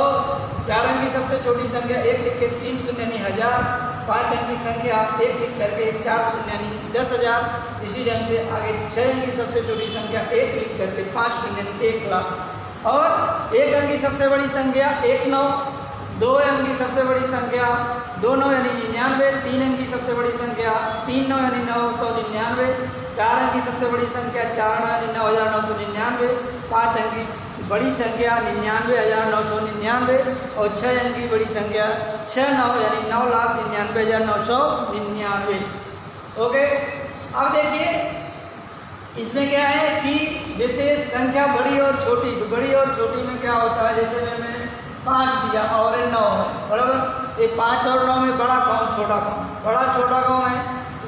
4 अंक की सबसे छोटी संख्या 1 लिख के 3 शून्य यानी 1000, 5 अंक की संख्या 1 लिख करके 4 शून्य यानी 10,000। इसी ढंग से आगे 6 अंक की सबसे छोटी संख्या 1 लिख करके 5 शून्य यानी 1 लाख, और 1 अंक की सबसे बड़ी संख्या 1 9, 2 अंक की सबसे बड़ी संख्या 2 9 यानी 99, 3 अंक की सबसे बड़ी संख्या 3 9 यानी 999, 4 अंक की सबसे बड़ी संख्या 4 9 यानी 9,999, 5 अंक की बड़ी संख्या 99,999, और 6 अंक की बड़ी संख्या 6 9 यानी 9,99,999। ओके, अब देखिए इसमें क्या है कि जैसे संख्या बड़ी और छोटी, तो बड़ी और छोटी में क्या होता है, जैसे मैंने 5 दिया और 9 है, बराबर। ये 5 और 9 में बड़ा कौन छोटा कौन, बड़ा छोटा कौन है?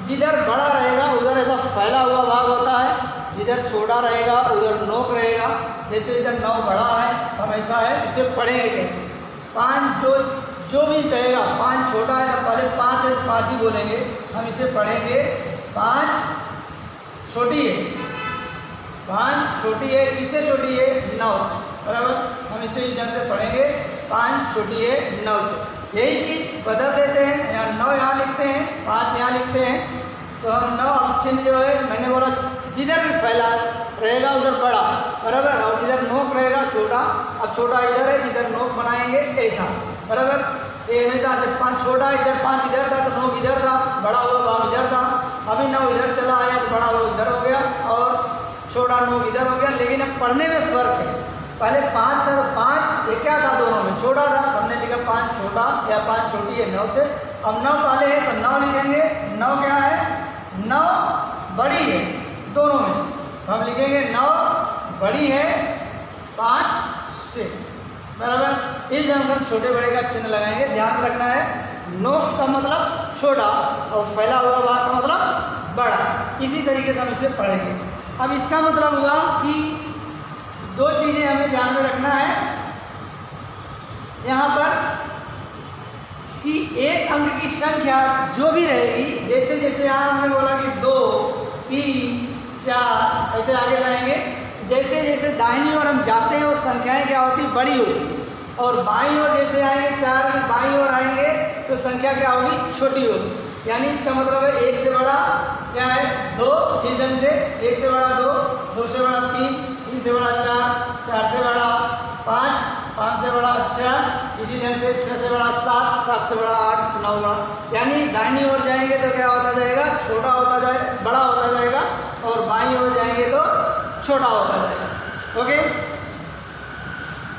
जिधर बड़ा रहेगा उधर ऐसा फैला हुआ भाग होता है, जिधर छोटा रहेगा उधर नोक रहेगा। जैसे इधर 9 बड़ा है, हम ऐसा है, इसे पढ़ेंगे कैसे? 5 जो भी कहेगा 5 छोटा है तो पहले 5 है 5 ही बोलेंगे, हम इसे पढ़ेंगे 5 छोटी है, 5 छोटी है, किससे छोटी है? 9 से, बराबर। हम इसे इस ढंग से पढ़ेंगे, 5 छोटी है 9 से। यही चीज़ बदल देते हैं, यहाँ 9 यहाँ लिखते हैं, 5 यहाँ लिखते हैं, तो हम 9 अब चिन्ह जो है मैंने बोला जिधर भी पहला रहेगा उधर बड़ा, बराबर, और जिधर नोक रहेगा छोटा। अब छोटा इधर है, जिधर नोक बनाएंगे ऐसा, बराबर। ये नहीं था, जब 5 छोटा इधर 5 इधर था तो नोक इधर था, बड़ा हुआ भाव इधर था। अभी 9 इधर चला आया तो बड़ा हुआ इधर हो गया और छोटा नोक इधर हो गया। लेकिन अब पढ़ने में फ़र्क है, पहले 5 था तो 5 ये क्या था दोनों में? छोटा था, हमने लिखा 5 छोटा या 5 छोटी है 9 से। अब 9 पहले है तो 9 लिखेंगे, 9 क्या है? 9 बड़ी है दोनों में, हम लिखेंगे 9 बड़ी है 5 से, बराबर। इस ढंग से हम छोटे बड़े का चिन्ह लगाएंगे। ध्यान रखना है, नोक का मतलब छोटा और फैला हुआ भाग का मतलब बड़ा। इसी तरीके से हम इसे पढ़ेंगे। अब इसका मतलब हुआ कि 2 चीज़ें हमें ध्यान में रखना है यहाँ पर कि एक अंक की संख्या जो भी रहेगी, जैसे जैसे यहाँ हमने बोला कि 2, 3, 4 ऐसे आगे जाएंगे, जैसे जैसे दाहिनी ओर हम जाते हैं वो संख्याएं क्या होती? बड़ी होती। और बाईं ओर जैसे आएंगे, 4 की बाईं ओर आएंगे तो संख्या क्या होगी? छोटी होगी। यानी इसका मतलब है 1 से बड़ा क्या है? 2। इस ढंग से 1 से बड़ा 2, 2 से बड़ा 3, 3 से बड़ा 4, 4 से बड़ा 5, 5 से बड़ा 6, इसी ढंग से 6 से बड़ा 7, 7 से बड़ा 8, 9 बड़ा। यानी दाहिनी ओर जाएंगे तो क्या होता जाएगा? छोटा होता जाएगा, बड़ा होता जाएगा, और बाईं ओर जाएंगे तो छोटा होता जाएगा। ओके,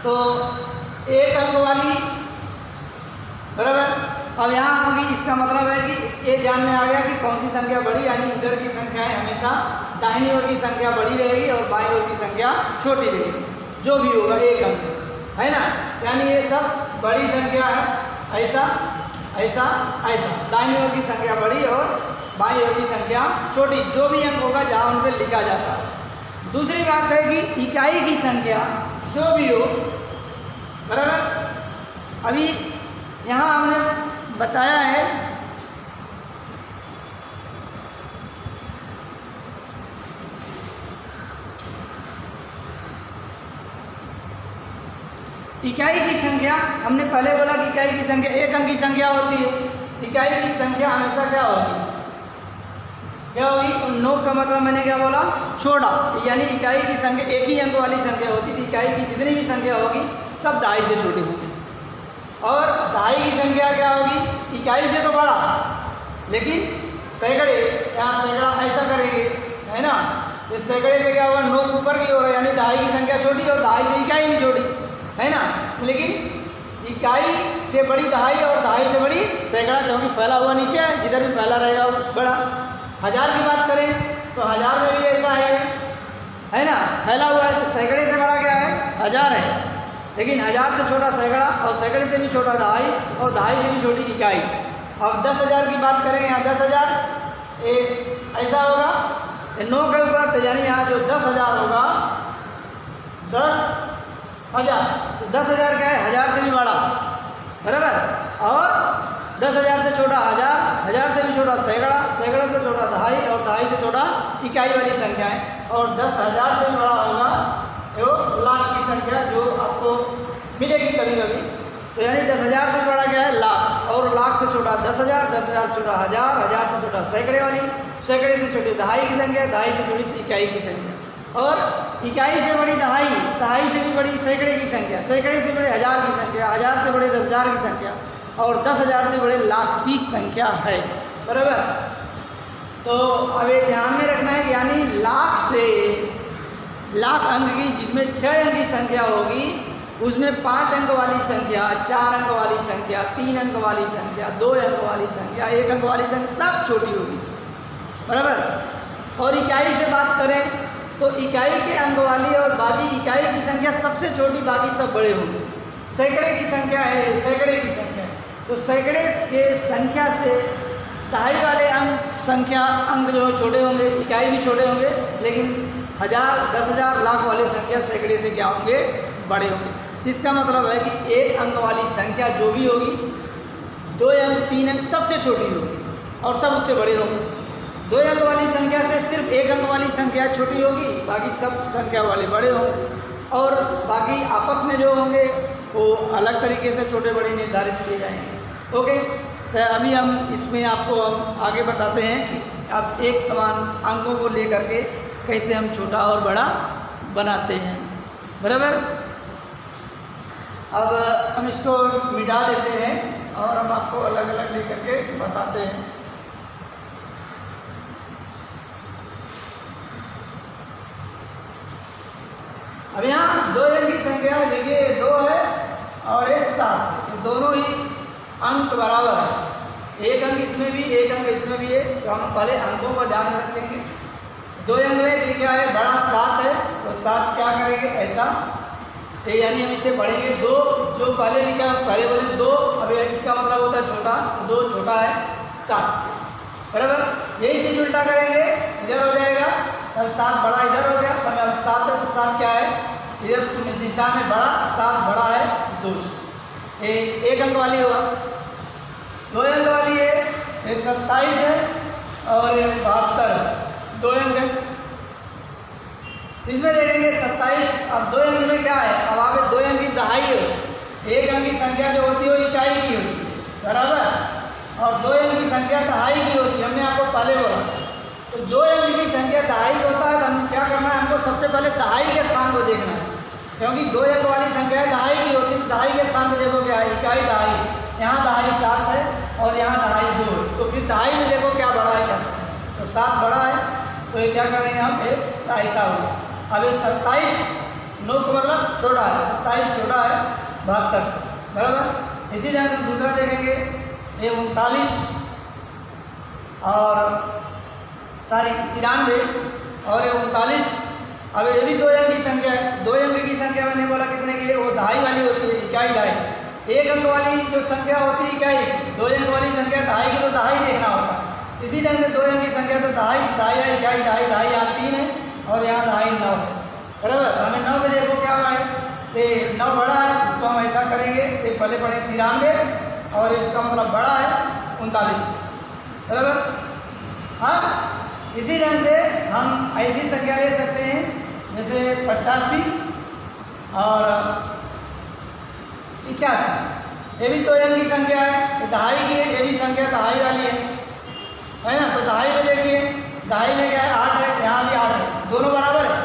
तो एक अंक वाली, बराबर। अब यहाँ होगी, इसका मतलब है कि ये ध्यान में आ गया कि कौन सी संख्या बड़ी, यानी इधर की संख्याएं हमेशा दाहिनी ओर की संख्या बड़ी रहेगी और बाईं ओर की संख्या छोटी रहेगी, जो भी होगा एक अंक, है ना। यानी ये सब बड़ी संख्या है, ऐसा ऐसा ऐसा, दाहिनी ओर की संख्या बड़ी और बाईं ओर की संख्या छोटी, जो भी अंक होगा जहाँ उनसे लिखा जाता है। दूसरी बात है कि इकाई की संख्या जो भी हो, बराबर। अभी यहाँ हमने बताया है इकाई की संख्या, हमने पहले बोला कि इकाई की संख्या एक अंक की संख्या होती है। इकाई की संख्या हमेशा क्या होगी? क्या होगी? नोक का मतलब मैंने क्या बोला? छोटा। यानी इकाई की संख्या एक ही अंक वाली संख्या होती थी। इकाई की जितनी भी संख्या होगी सब दहाई से छोटी होगी। और दहाई की संख्या क्या होगी? इकाई से तो बड़ा, लेकिन सैकड़े, यहाँ सैकड़ा ऐसा करेंगे, है ना। ये सैकड़े से क्या होगा? नोक ऊपर की ओर, यानी दहाई की संख्या छोटी और दहाई से इकाई भी छोटी, है ना। लेकिन इकाई से बड़ी दहाई और दहाई से बड़ी सैकड़ा, क्योंकि फैला हुआ नीचे है, जिधर भी फैला रहेगा बड़ा। 1000 की बात करें तो 1000 में भी ऐसा है ना, फैला हुआ है। तो सैकड़े से बड़ा क्या है? 1000 है, लेकिन 1000 से छोटा सैकड़ा और सैकड़े से भी छोटा दहाई और दहाई से भी छोटी इकाई। अब 10,000 की बात करें, यहाँ 10,000 ऐसा होगा 9 के ऊपर, तो यानी यहाँ जो 10,000 होगा, 10,000, तो 10,000 क्या है? 1000 से भी बड़ा, बराबर। और 10,000 से छोटा 1000, 1000 से भी छोटा सैकड़ा, सैकड़ा से छोटा दहाई और दहाई से छोटा इकाई वाली संख्या है। और 10,000 से भी बड़ा होगा वो लाख की संख्या, जो आपको मिलेगी कभी कभी। तो यानी 10,000 से बड़ा क्या है? लाख। और लाख से छोटा 10,000, 10,000 से छोटा 1000, 1000 से छोटा सैकड़े वाली, सैकड़े से छोटी दहाई की संख्या, दहाई से छोटी इकाई की संख्या। और इकाई से बड़ी दहाई, दहाई से भी बड़ी सैकड़े की संख्या, सैकड़े से बड़े 1000 की संख्या, 1000 से बड़े 10,000 की संख्या, और 10,000 से बड़े लाख की संख्या है, बराबर। तो अब ये ध्यान में रखना है कि यानी लाख से लाख अंक की, जिसमें 6 अंक की संख्या होगी, उसमें 5 अंक वाली संख्या, 4 अंक वाली संख्या, 3 अंक वाली संख्या, 2 अंक वाली संख्या, 1 अंक वाली संख्या सब छोटी होगी, बराबर। और इकाई से बात करें तो इकाई के अंक वाली और बाकी इकाई की संख्या सबसे छोटी, बाकी सब बड़े होंगे। सैकड़े की संख्या है, सैकड़े की संख्या, तो सैकड़े के संख्या से दहाई वाले अंक जो छोटे होंगे, इकाई भी छोटे होंगे, लेकिन 1000, 10,000, लाख वाले संख्या सैकड़े से क्या होंगे? बड़े होंगे। इसका मतलब है कि एक अंक वाली संख्या जो भी होगी, 2 अंक, 3 अंक सबसे छोटी होगी और सब उससे बड़े होंगे। 2 अंक वाली संख्या से सिर्फ 1 अंक वाली संख्या छोटी होगी, बाकी सब संख्या वाले बड़े होंगे, और बाकी आपस में जो होंगे वो अलग तरीके से छोटे बड़े निर्धारित किए जाएंगे। ओके, तो अभी हम इसमें आपको हम आगे बताते हैं कि अब एक समान अंकों को लेकर के कैसे हम छोटा और बड़ा बनाते हैं। बराबर, अब हम इसको मिटा देते हैं और हम आपको अलग अलग लेकर के बताते हैं। अब यहाँ 2 अंक की संख्या देखिए 2 है और ये 7, ये दोनों ही अंक बराबर है। 1 अंक इसमें भी 1 अंक इसमें भी है, तो हम पहले अंकों का ध्यान रखेंगे। 2 अंक में देखिए है बड़ा 7 है, तो 7 क्या करेंगे ऐसा, यानी हम इसे पढ़ेंगे 2, जो पहले लिखा पहले बोले 2, अब इसका मतलब होता है छोटा, 2 छोटा है 7 से। बराबर, यही चीज़ उल्टा करेंगे, इधर हो जाएगा, अब 7 बड़ा इधर हो गया, अब 7 है तो 7 क्या है इधर दिशा में बड़ा, 7 बड़ा है 2 से। 1 अंक वाली होगा। 2 अंक वाली है, ये 27 है और 72 है, 2 अंक है। इसमें देखेंगे 27, अब 2 अंक में क्या है, अब आप 2 अंक की दहाई हो, 1 अंक की संख्या जो होती है वो इकाई की होती है, बराबर, और 2 अंक की संख्या दहाई की होती है, हमने आपको पहले बोला। तो 2 अंक की संख्या दहाई होता है, तो हम क्या करना है, हमको सबसे पहले दहाई के स्थान को देखना है, क्योंकि 2 अंक वाली संख्या दहाई की होती है, तो दहाई के स्थान पर देखो क्या है, इकाई दहाई, यहाँ दहाई 7 है और यहाँ दहाई 2 है, तो फिर दहाई में देखो क्या बड़ा है क्या, तो 7 बड़ा है, तो ये क्या करेंगे हम, एक ऐसा होगा। अब ये 27 9 का मतलब छोटा है, 27 छोटा है 72 से, बराबर। इसी तरह से दूसरा देखेंगे, ये 39 और 93 और ये 39। अब ये भी 2 अंक की संख्या है, 2 अंक की संख्या मैंने बोला कितने की, वो दहाई वाली होती है, इकाई दहाई। 1 अंक वाली जो संख्या होती है इकाई, 2 अंक वाली संख्या दहाई की, तो दहाई देखना होता है। इसी ढंग से 2 अंक की संख्या तो दहाई दहाई इकाई दहाई दहाई, यहाँ 3 है और यहाँ दहाई 9 है, बराबर। हमें 9 में देखो क्या बड़ा है, तो 9 बड़ा है, इसको हम ऐसा करेंगे, तो पहले पढ़े 93 और इसका मतलब बड़ा है 39, बराबर। हाँ, इसी ढंग से हम ऐसी संख्या ले सकते हैं जैसे 85 और 81, ये भी 2 अंक की संख्या है, ये दहाई की है, ये भी संख्या दहाई वाली है ना। तो दहाई में देखिए, दहाई में क्या है 8 है, यहाँ भी 8 है, दोनों बराबर है।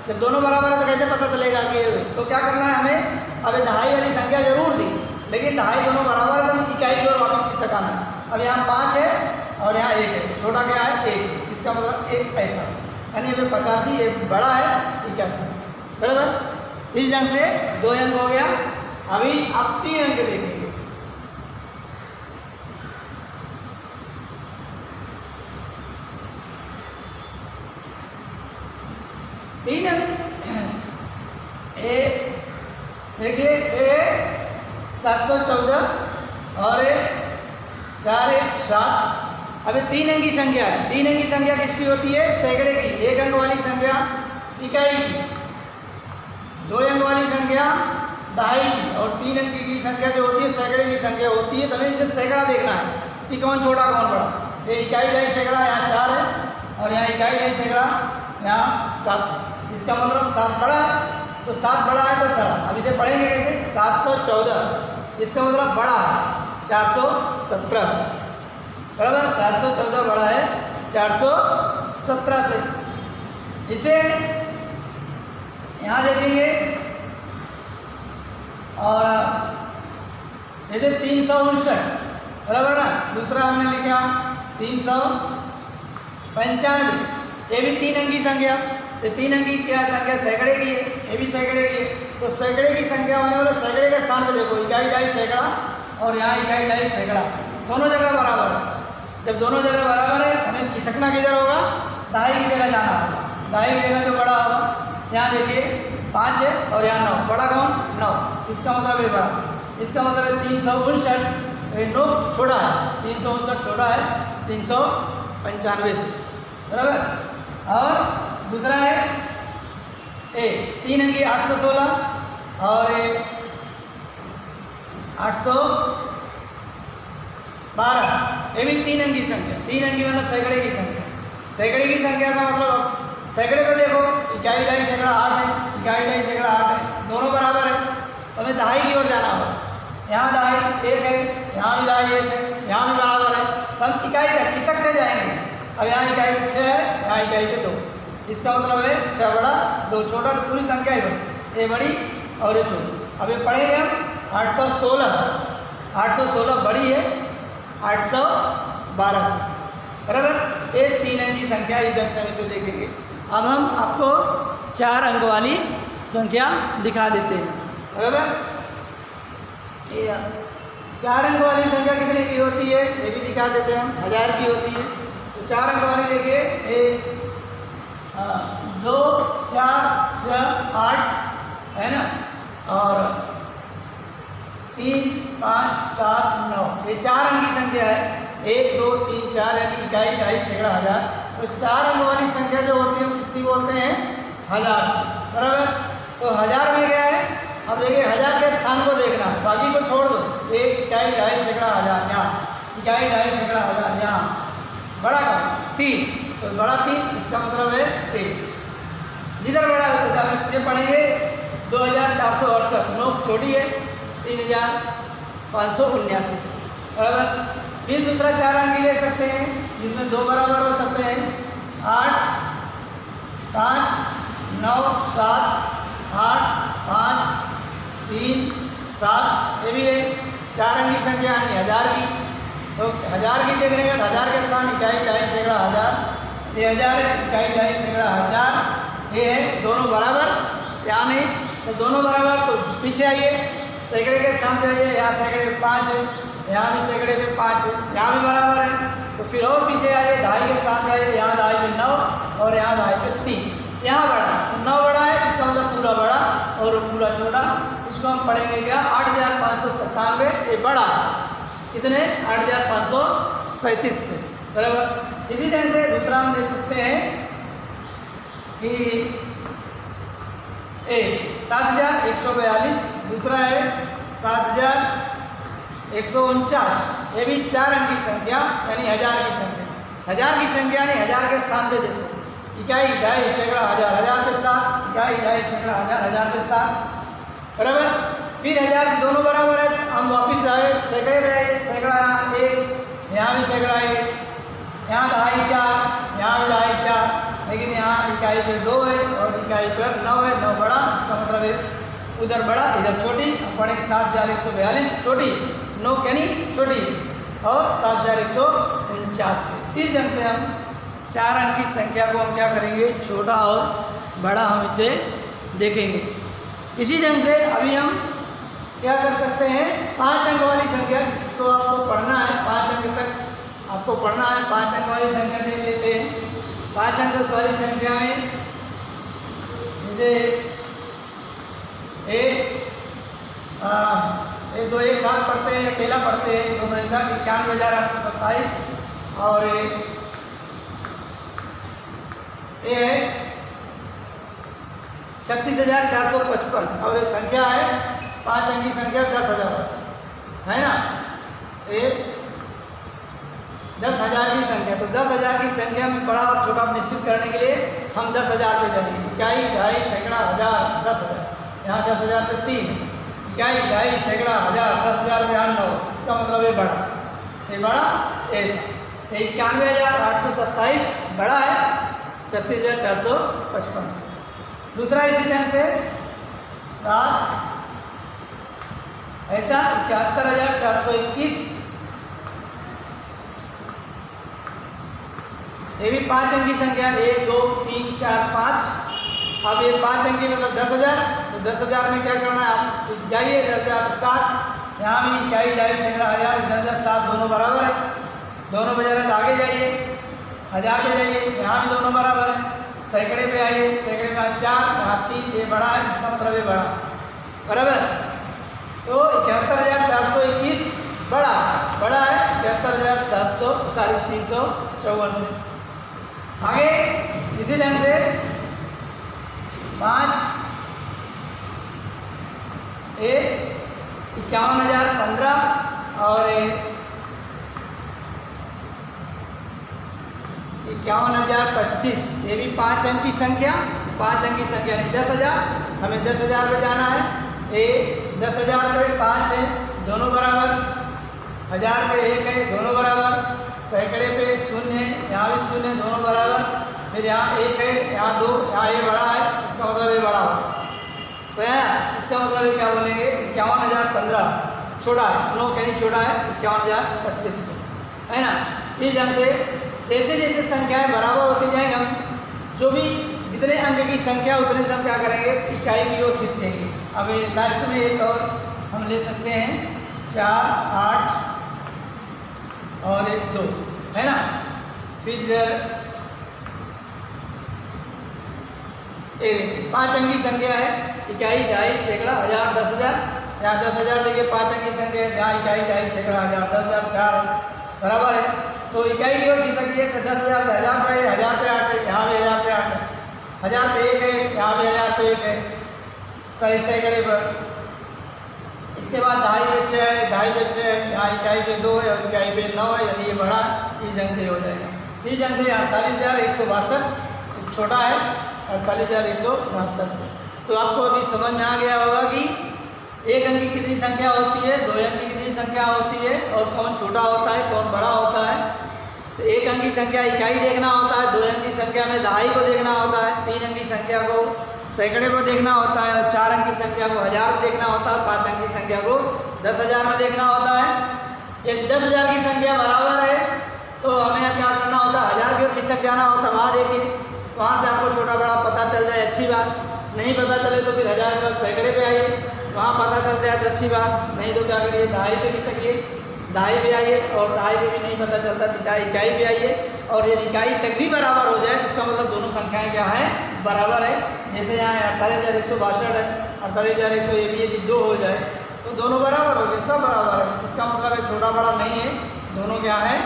जब दोनों बराबर है तो कैसे पता चलेगा कि, तो क्या करना है हमें, अब ये दहाई वाली संख्या जरूर दी, लेकिन दहाई दोनों बराबर है, तो इकाई की ओर वापस खिसकाना है। अब यहाँ 5 है और यहाँ 1 है, छोटा क्या है 1, इसका मतलब 1 ऐसा, यानी हमें 85 ये बड़ा है 81, बराबर। इस ढंग से 2 अंक हो गया। अभी आप 3 अंक देखेंगे, देखिए 714 और 4 1 7। अभी 3 अंक की संख्या है, 3 अंक की संख्या किसकी होती है, सैकड़े की। 1 अंक वाली संख्या इकाई की, 2 अंक वाली संख्या दहाई की, और 3 अंक की संख्या जो होती है सैकड़े की संख्या होती है। तो हमें इसमें सैकड़ा देखना है कि कौन छोटा कौन बड़ा। ये इकाई दहाई सैकड़ा यहाँ 4 है और यहाँ इकाई दहाई सैकड़ा यहाँ 7 है, इसका मतलब 7 बड़ा है, तो 7 बड़ा है तो सड़ा। अब इसे पढ़ेंगे कैसे, 714, इसका मतलब बड़ा है 417 से, बराबर। 714 बड़ा है 417 से। इसे यहाँ देखेंगे और जैसे 359, बराबर ना। दूसरा हमने लिखा 395, ये भी 3 अंक की संख्या। तो 3 अंक की क्या संख्या, सैकड़े की है, ये भी सैकड़े की है। तो सैकड़े की संख्या होने वाले सैकड़े के स्थान पे देखो, इकाई दहाई सैकड़ा और यहाँ इकाई दहाई सैकड़ा, दोनों जगह बराबर है। जब दोनों जगह बराबर है, हमें खिसकना किधर होगा, दहाई की जगह जाना होगा। दहाई की जगह जो बड़ा होगा, यहाँ देखिए 5 है और यहाँ 9, बड़ा कौन 9, इसका मतलब है बड़ा। इसका मतलब है 359, 9 छोटा है, 359 छोटा है 395 से, बराबर। और दूसरा है 3 अंकी 816 और 812, ये भी 3 अंकी संख्या। 3 अंकी मतलब सैकड़े की संख्या, सैकड़े की संख्या का मतलब सैकड़े को देखो, इकाई दहाई सैकड़ा 8 है, इकाई दहाई सैकड़ा 8 है, दोनों बराबर है। तो हमें दहाई की ओर जाना होगा। यहाँ दहाई 1 है, यहाँ भी दहाई 1 है, यहाँ भी बराबर है, तो हम इकाई तक खिसकते जाएंगे। अब यहाँ इकाई पे 6 है, यहाँ इकाई पे 2, इसका मतलब है 6 बड़ा 2 छोटा, तो पूरी संख्या ही बड़ी, ये बड़ी और ये छोटी। अब ये पढ़ेंगे हम 816 बड़ी है 812 से, बराबर। ये 3 अंक की संख्या इस ढंग से हम इसे देखेंगे। अब हम आपको 4 अंक वाली संख्या दिखा देते हैं, बराबर। ये 4 अंक वाली संख्या कितने की होती है ये भी दिखा देते हैं हम, 1000 की होती है। तो 4 अंक वाली देखिए, 1 2 4 6 8 है ना, और 3 5 7 9, ये 4 अंक की संख्या है। 1 2 3 4 यानी इकाई दहाई सैकड़ा 1000। तो 4 अंक वाली संख्या जो होती है हम किसकी बोलते हैं, 1000, बराबर। तो 1000 में क्या है, अब देखिए 1000 के स्थान को देखना, बाकी को छोड़ दो। 1 इकाई दहाई सैकड़ा 1000 यहाँ, इकाई दहाई सैकड़ा 1000 यहाँ, बड़ा का 3, तो बड़ा 3 इसका मतलब है 1। जिधर बड़ा होता है ये पढ़ेंगे 2468, नोक छोटी है 3579 से, बराबर। फिर दूसरा 4 अंक ले सकते हैं जिसमें 2 बराबर हो सकते हैं, 8 5 9 7 8 5 3 7, ये भी है 4 अंक की संख्या यानी 1000 की। तो 1000 की देखने का 1000 के स्थान इकाई दहाई सैकड़ा 1000, ये 1000 इकाई दहाई सैकड़ा 1000, ये है दोनों बराबर, यहाँ नहीं तो दोनों बराबर। तो पीछे आइए, सैकड़े के स्थान पे आइए, यहाँ सैकड़े पे 5 है, यहाँ भी सैकड़े पे 5 है, यहाँ भी बराबर है। तो फिर और पीछे आइए, दहाई के स्थान पे आइए, यहाँ दहाई पे 9 और यहाँ दहाई पे 3, यहाँ बड़ा 9 बड़ा है, इसका मतलब पूरा बड़ा और पूरा छोटा। इसको हम पढ़ेंगे क्या, 8597, ये बड़ा कितने 8537 से, बराबर। इसी ढंग से दूसरा हम देख सकते हैं कि 7142, दूसरा है 7149, ये भी 4 अंक की संख्या यानी 1000 की संख्या। 1000 की संख्या यानी 1000 के स्थान पे देखो, इकाई दहाई सैकड़ा 1000, 1000 पे 7, इकाई दहाई सैकड़ा 1000, 1000 पे 7, बराबर। फिर 1000 दोनों बराबर है, हम वापिस आए सैकड़े पे आए, सैकड़ा यहाँ 1, यहाँ भी सैकड़ा 1, यहाँ दहाई 4, यहाँ भी दहाई 4, लेकिन यहाँ इकाई पे 2 है और इकाई पर 9 है, 9 बड़ा, इसका मतलब है उधर बड़ा इधर छोटी। हम पढ़ेंगे 7142 छोटी, 9 यानी छोटी, और 7149 से। इस ढंग से हम 4 अंक की संख्या को हम क्या करेंगे, छोटा और बड़ा हम इसे देखेंगे। इसी ढंग से अभी हम क्या कर सकते हैं, 5 अंक वाली संख्या जिसको आपको पढ़ना है, 5 अंक तक आपको पढ़ना है, 5 अंक वाली संख्या देख लेते हैं। 5 अंक वाली संख्या में जैसे 1 2 एक साथ पढ़ते हैं, पहला पढ़ते हैं, तो मेरे साथ 91,827 और ये है 36,455 और ये संख्या है 5 अंक की संख्या 10,000 है ना, ये 10,000 की संख्या। तो 10,000 की संख्या में बड़ा और छोटा निश्चित करने के लिए हम 10,000 पे जाएंगे, इकाई दहाई सैकड़ा 1000, 10,000, यहाँ 10,000 पे 3, इकाई दहाई सैकड़ा 1000, 10,000 पे 9, इसका मतलब ये बड़ा, ये बड़ा ऐसा 91,827 बड़ा है 36,455 से। दूसरा इसी ढंग से 7 ऐसा 71,421, ये भी 5 अंक की संख्या, 1 2 3 4 5। अब ये 5 अंक की मतलब 10,000, तो 10,000 में क्या करना है, आप जाइए 10,000 पे 7, यहाँ भी इकाई दहाई सैकड़ा 1000, 10,000 7 दोनों बराबर है, दोनों बजाय आगे जाइए 1000 पे जाइए, यहाँ भी दोनों बराबर है, सैकड़े पे आइए, सैकड़े का 4, यहाँ 3, ये बड़ा है, इसका मतलब ये बड़ा, बराबर। तो 71,421 बड़ा है 71,354 से। आगे इसी ढंग से 5 51,015 और 51,025, ये भी 5 अंक की संख्या, 5 अंक की संख्या नहीं 10,000, हमें 10,000 पे जाना है। ये 10,000 पे 5 है, दोनों बराबर, 1000 पे 1 है, दोनों बराबर, सैकड़े पे 0 है, यहाँ भी 0 है, दोनों बराबर, फिर यहाँ 1 है, यहाँ 2, यहाँ ये बड़ा है, इसका मतलब ये बड़ा हो। तो यहाँ इसका मतलब ये क्या बोलेंगे, 51,015 छोटा है, लोग कहीं छोटा है 51,025 है ना। इस ढंग से जैसे जैसे संख्याएं बराबर होती जाएंगे, हम जो भी जितने अंक की संख्या उतने से हम क्या करेंगे, इकाई की ओर खींचेंगे। अब लास्ट में एक और हम ले सकते हैं 4, 8 और 1, 2 है ना। फिर इधर 5 अंक की संख्या है, इकाई, दहाई, सैकड़ा, 1000, 10,000, यहाँ 10,000 देखिए 5 अंक की संख्या है, यहाँ इकाई, दहाई, सैकड़ा, 1000, 10,000, 4 बराबर है। तो इकाई की ओर खींच सकती है, 10,000 से 1000 पे 1000 पे 8 है, यहाँ भी 1000 पे 8 है, 1000 पे 1 है, यहाँ भी 1000 पे 1 है, सही सैकड़े पर। इसके बाद दहाई पे 6 है, दहाई पे 6 है, यहाँ इकाई पे 2 है और इकाई पे 9 है, यदि ये बड़ा इस ढंग से हो जाएगा। इस ढंग से 48,162 छोटा है 48,172 से। तो आपको अभी समझ में आ गया होगा कि 1 अंक की कितनी संख्या होती है, 2 अंक की कितनी संख्या होती है और कौन छोटा होता है कौन बड़ा होता है। तो 1 अंक की संख्या इकाई देखना होता है, 2 अंक की संख्या में दहाई को देखना होता है, 3 अंक की संख्या को सैकड़े को देखना होता है और 4 अंक की संख्या को 1000 देखना होता है, 5 अंक की संख्या को 10,000 में देखना होता है। यदि 10,000 की संख्या बराबर है तो हमें क्या करना होता है, 1000 की ओर खिसक जाना होता है। वहाँ देखिए, वहाँ से आपको छोटा बड़ा पता चल जाए, अच्छी बात। नहीं पता चले तो फिर 1000 के बाद सैकड़े पे आइए, वहाँ पता चल जाए तो अच्छी बात। नहीं तो क्या करिए, दहाई पे खिसकिए, दहाई पे आइए, और दहाई पे भी नहीं पता चलता तो इकाई पे आइए। और यदि इकाई तक भी बराबर हो जाए इसका मतलब दोनों संख्याएं क्या है, बराबर है। जैसे यहाँ 48,162 है, 48,100, ये भी यदि 2 हो जाए तो दोनों बराबर हो गए, सब बराबर है। इसका मतलब है छोटा बड़ा नहीं है, दोनों क्या है,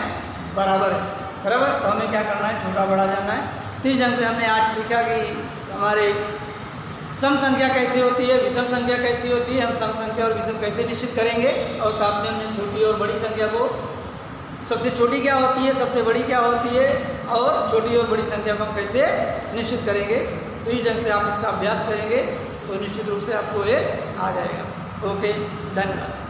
बराबर है। बराबर, तो हमें क्या करना है, छोटा बड़ा जानना है। तो इस ढंग से हमने आज सीखा कि हमारे सम संख्या कैसी होती है, विषम संख्या कैसी होती है, हम सम संख्या और विषम कैसे निश्चित करेंगे, और साथ में हमने छोटी और बड़ी संख्या को, सबसे छोटी क्या होती है, सबसे बड़ी क्या होती है, और छोटी और बड़ी संख्या को हम कैसे निश्चित करेंगे। तो इस ढंग से आप इसका अभ्यास करेंगे तो निश्चित रूप से आपको ये आ जाएगा। ओके, धन्यवाद।